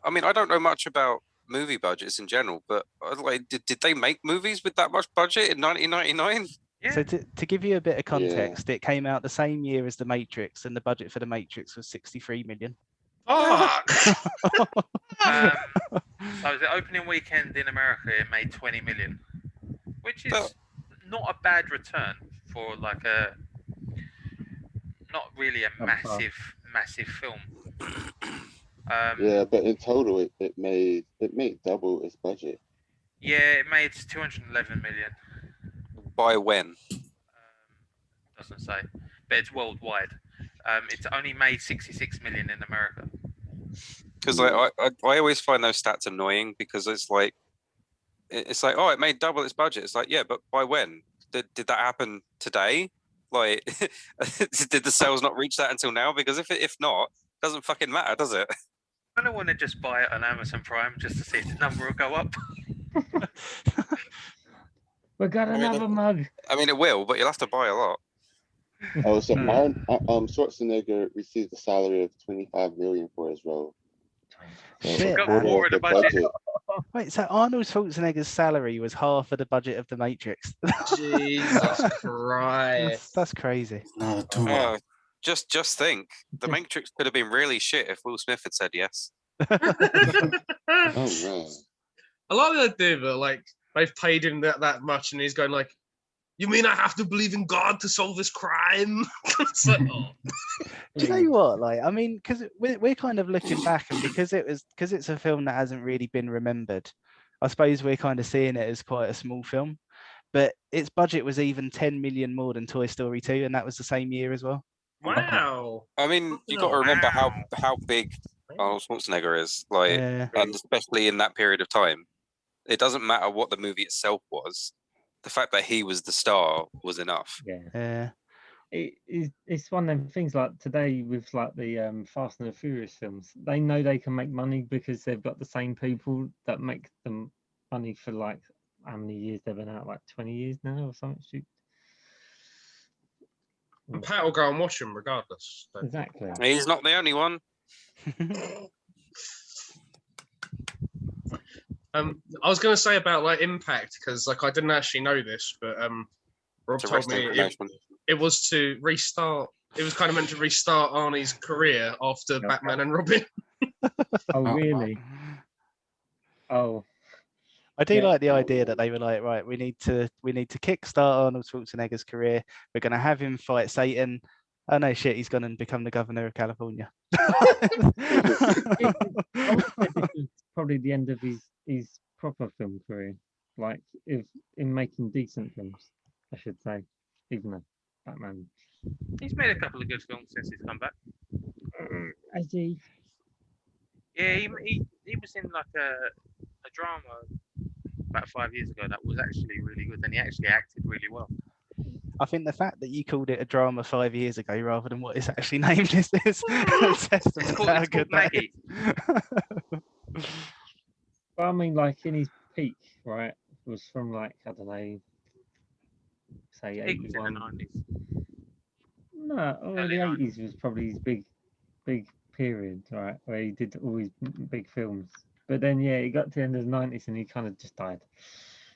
I mean, I don't know much about movie budgets in general, but like, did they make movies with that much budget in 1999? Yeah. So to give you a bit of context, it came out the same year as The Matrix, and the budget for The Matrix was 63 million. Fuck! So the opening weekend in America, it made 20 million, which is But- not a bad return for like a not really a massive film. Yeah, but in total, it made double its budget. Yeah, it made 211 million. By when? Doesn't say, but it's worldwide. It's only made 66 million in America. Because like I always find those stats annoying because it's like oh, it made double its budget. It's like, yeah, but by when? Did that happen today? Like, did the sales not reach that until now? Because if not, it doesn't fucking matter, does it? I don't want to just buy it on Amazon Prime just to see if the number will go up. We got another mug. I mean, it will, but you'll have to buy a lot. Oh, so Schwarzenegger received a salary of 25 million for his role. So Shit, a man. quarter More of of the budget. Wait, so Arnold Schwarzenegger's salary was half of the budget of The Matrix. Jesus Christ. That's crazy. No, too much. Just think, The Matrix could have been really shit if Will Smith had said yes. Oh man. I like the idea that like they've paid him that much, and he's going like, "You mean I have to believe in God to solve this crime?" It's like, oh. Do you know what? Like, I mean, because we're kind of looking back, and because it's a film that hasn't really been remembered, I suppose we're kind of seeing it as quite a small film. But its budget was even 10 million more than Toy Story 2, and that was the same year as well. Wow. I mean, you got to remember how big Arnold Schwarzenegger is, like, Yeah. and especially in that period of time. It doesn't matter what the movie itself was. The fact that he was the star was enough. Yeah. It's one of them things like today with like the Fast and the Furious films. They know they can make money because they've got the same people that make them money for like how many years they've been out, like 20 years now or something stupid. And Pat will go and watch him regardless. So. Exactly. He's not the only one. I was going to say about like Impact because like I didn't actually know this, but Rob To told rest me information. it was to restart. It was kind of meant to restart Arnie's career after Batman and Robin. Oh really? Oh. I do Yeah. like the idea that they were like, right, we need to kickstart Arnold Schwarzenegger's career. We're going to have him fight Satan, Oh no, shit! He's gone and become the governor of California. I would say this is probably the end of his proper film career, like if in making decent films, I should say, even though Batman. He's made a couple of good films since he's come back. As he, Yeah, he was in like a drama about 5 years ago that was actually really good, and he actually acted really well. I think the fact that you called it a drama 5 years ago rather than what it's actually named is a testament It's to called, how it's good called that Maggie. is. well, I mean, like in his peak, right, was from like I don't know, say He was in the 81. 90s. No, Early the 80s was probably his big period, right, where he did all his big films. But then, yeah, he got to the end of the 90s and he kind of just died.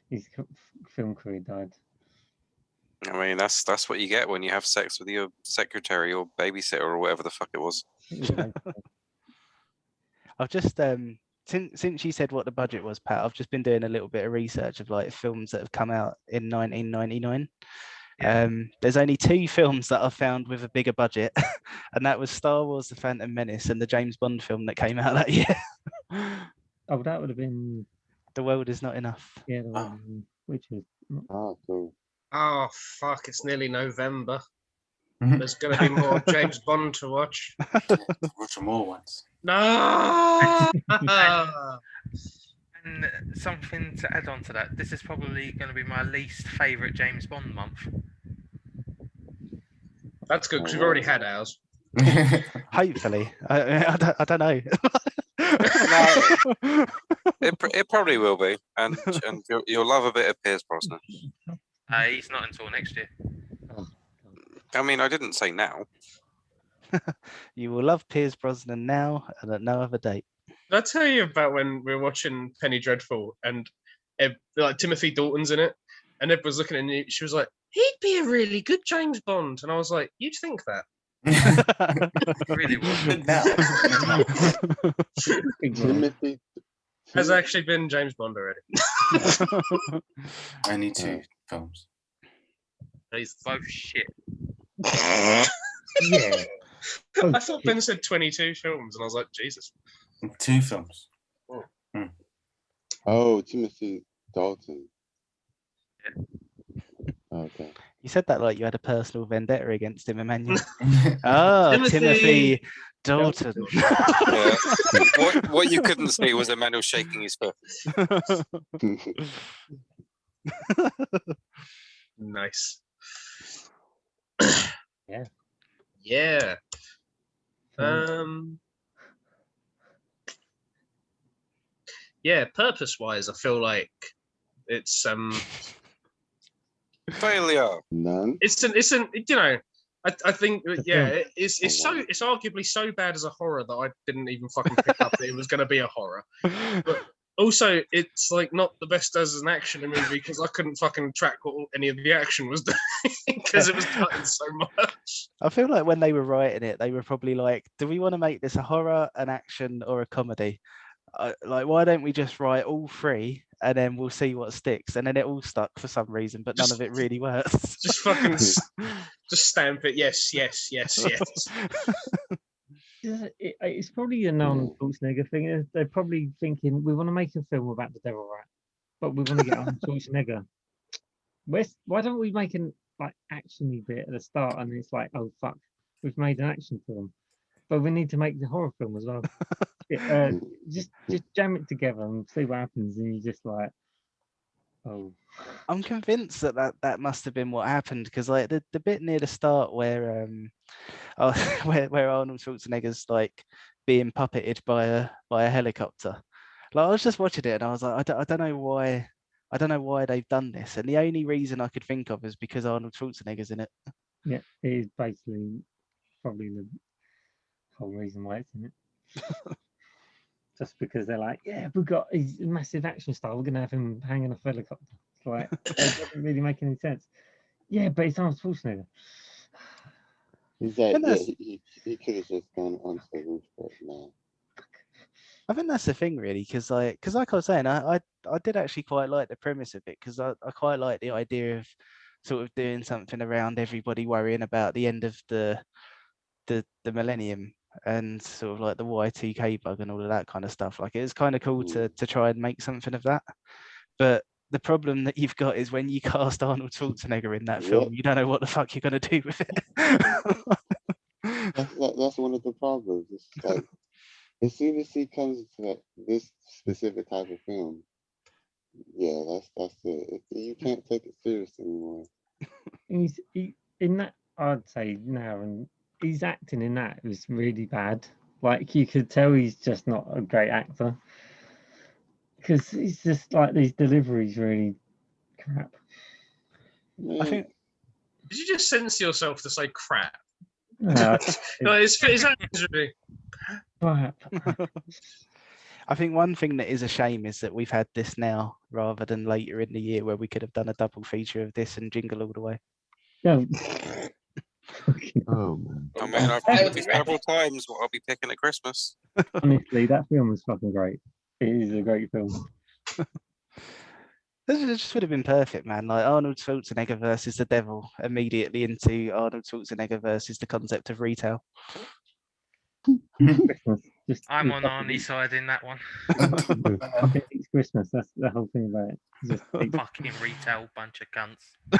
His film career died. I mean, that's what you get when you have sex with your secretary or babysitter or whatever the fuck it was. I've just since you said what the budget was, Pat, I've just been doing a little bit of research of like films that have come out in 1999. Yeah. There's only 2 films that I've found with a bigger budget, and that was Star Wars: The Phantom Menace and the James Bond film that came out that year. Oh, that would have been The World Is Not Enough. yeah, which was Ah, cool. Oh fuck! It's nearly November. Mhm. There's gonna be more James Bond to watch. Watch some more ones. No. And something to add on to that, this is probably going to be my least favourite James Bond month. That's good because we've already had ours. Hopefully, I don't know. It probably will be, and you'll love a bit of Pierce Brosnan. He's not until next year. I mean, I didn't say now. You will love Piers Brosnan now and at no other date. Did I tell you about when we were watching Penny Dreadful and like Timothy Dalton's in it, and Ed was looking at me. She was like, "He'd be a really good James Bond," and I was like, "You'd think that." He really was. Timothy. Has actually been James Bond already. I need 2 films. He's both shit. yeah. I thought Ben said 22 films, and I was like, Jesus. 2 films. Oh, Timothy Dalton. Yeah. Okay. You said that like you had a personal vendetta against him, Emmanuel. Oh, Timothy Timothy Dalton. Yeah. What you couldn't see was Emmanuel shaking his foot. Nice. Yeah. Yeah. Yeah, purpose-wise, I feel like it's Failure. None. it's an you know, I think it's it's arguably so bad as a horror that I didn't even fucking pick up that it was going to be a horror. But also, it's like not the best as an action movie because I couldn't fucking track what any of the action was doing because it was cutting so much. I feel like when they were writing it, they were probably like, do we want to make this a horror, an action, or a comedy? Like, why don't we just write all 3 and then we'll see what sticks? And then it all stuck for some reason, but none of it really works. Just fucking just stamp it. Yes. It's probably a non-Schwarzenegger thing. They're probably thinking we want to make a film about the devil, right? But we want to get on Schwarzenegger. Why don't we make an like actiony bit at the start, and it's like, oh fuck, we've made an action film, but we need to make the horror film as well. Just jam it together and see what happens, and you just like, oh. I'm convinced that must have been what happened because like the bit near the start where where Arnold Schwarzenegger's like being puppeted by a helicopter. Like I was just watching it and I was like, I don't know why they've done this, and the only reason I could think of is because Arnold Schwarzenegger's in it. Yeah, it is basically probably the whole reason why it's in it. Just because they're like, yeah, we've got his massive action star, we're gonna have him hanging off a helicopter. It's like it doesn't really make any sense. Yeah, but it's Arnold Schwarzenegger. He's like, he could have just gone onto the roof, but no. I think that's the thing, really, because like I was saying, I did actually quite like the premise of it because I quite like the idea of sort of doing something around everybody worrying about the end of the millennium and sort of like the Y2K bug and all of that kind of stuff. Like it was kind of cool to try and make something of that. But the problem that you've got is when you cast Arnold Schwarzenegger in that film, you don't know what the fuck you're going to do with it. That's one of the problems. It's like as soon as he comes to this specific type of film, that's it. You can't take it serious anymore. In that, I'd say now, and his acting in that was really bad. Like you could tell he's just not a great actor because he's just like these deliveries really crap. I think. Did you just censor yourself to say crap? No, No, his acting's really crap. I think one thing that is a shame is that we've had this now rather than later in the year where we could have done a double feature of this and Jingle All the Way. No. Oh man. I mean, I've told you several times what I'll be picking at Christmas. Honestly, that film was fucking great. It is a great film. This just would have been perfect, man. Like Arnold Schwarzenegger versus the devil, immediately into Arnold Schwarzenegger versus the concept of retail. Christmas. Just I'm on Arnie's side in that one. I think it's Christmas. That's the whole thing about it. Just Fucking retail bunch of cunts.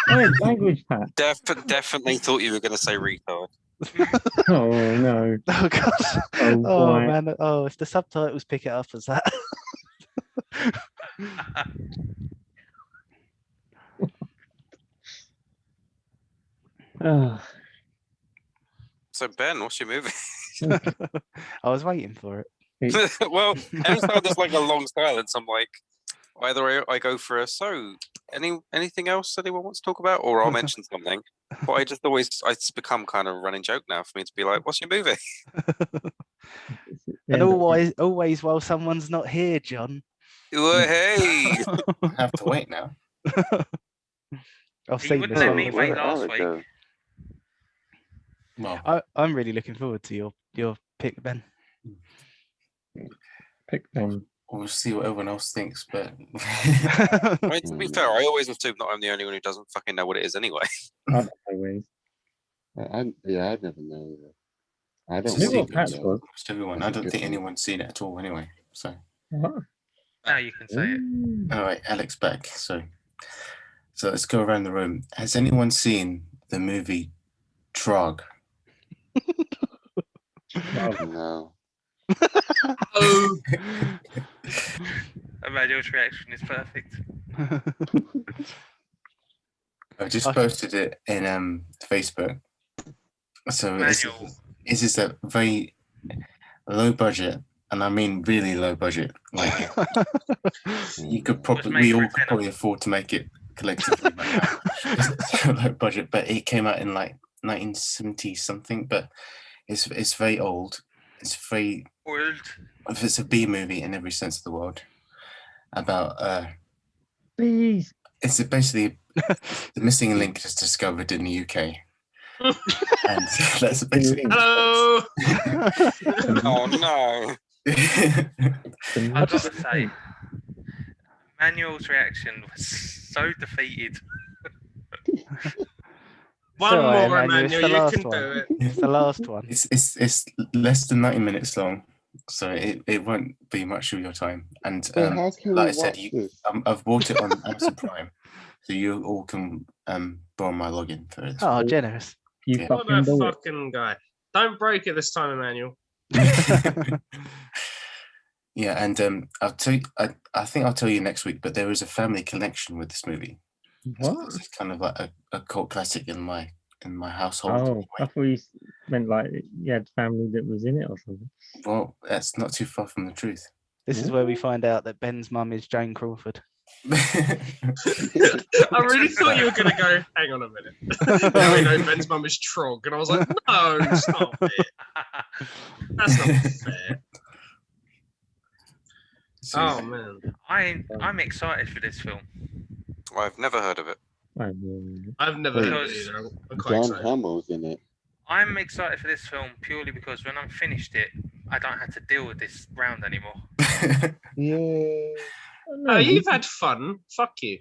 oh, language, Pat. Definitely thought you were going to say retard. Oh no. Oh gosh. Oh, Oh boy. man. Oh, if the subtitles pick it up as that. Oh, So Ben, what's your movie? I was waiting for it. Well, every time there's like a long silence, I'm like, either I go for a anything else anyone wants to talk about, or I'll mention something. But I just always it's become kind of a running joke now for me to be like, "What's your movie?" And always while someone's not here, John. Well, hey, I have to wait now. I've You seen wouldn't this let one. me wait last week. Well, I'm really looking forward to your pick, Ben. pick them. we'll see what everyone else thinks, but I mean, to be fair, I always assume that I'm the only one who doesn't fucking know what it is anyway. Always. I never know either. I It's don't a Knew what secret Pat's to was. most everyone. I don't think anyone's seen it at all anyway. So, What? Now you can say it. Ooh. all right, Alex back. So let's go around the room. Has anyone seen the movie Trog? No. oh, Emmanuel's reaction is perfect. I've just posted it in Facebook. So Emmanuel, this is a very low budget, and I mean really low budget. Like you could probably, made we for all a could tenner. probably afford to make it collectively. Low budget, but it came out in like 1970 something. But it's very old. It's very. world. It's a B movie in every sense of the word. About Please. it's basically the missing link is discovered in the UK. And that's basically hello. Oh no! I've got to say, Emmanuel's reaction was so defeated. One all right, more, Emmanuel, it's Emmanuel. the You last can one. do it. It's the last one. It's less than 90 minutes long, so it won't be much of your time. And So how can like I we said, watch this? I've bought it on Amazon Prime, so you all can borrow my login for this. Oh, generous. You Yeah. What fucking a do it. fucking guy. Don't break it this time, Emmanuel. Yeah, and I'll tell you. I think I'll tell you next week. But there is a family connection with this movie. What? It's kind of like a cult classic in my household. Oh, anyway. I thought you meant like you had family that was in it or something. Well, that's not too far from the truth. This is where we find out that Ben's mum is Jane Crawford. I really thought you were going to go, hang on a minute. Now we know Ben's mum is Trog. And I was like, no, stop it. That's not fair. So, Oh, man. I'm excited for this film. I've never heard of it. I mean, I've never heard of it Because either. I'm quite John excited. Hamill's in it. I'm excited for this film purely because when I'm finished it, I don't have to deal with this round anymore. Yeah. Oh, you've had fun. Fuck you.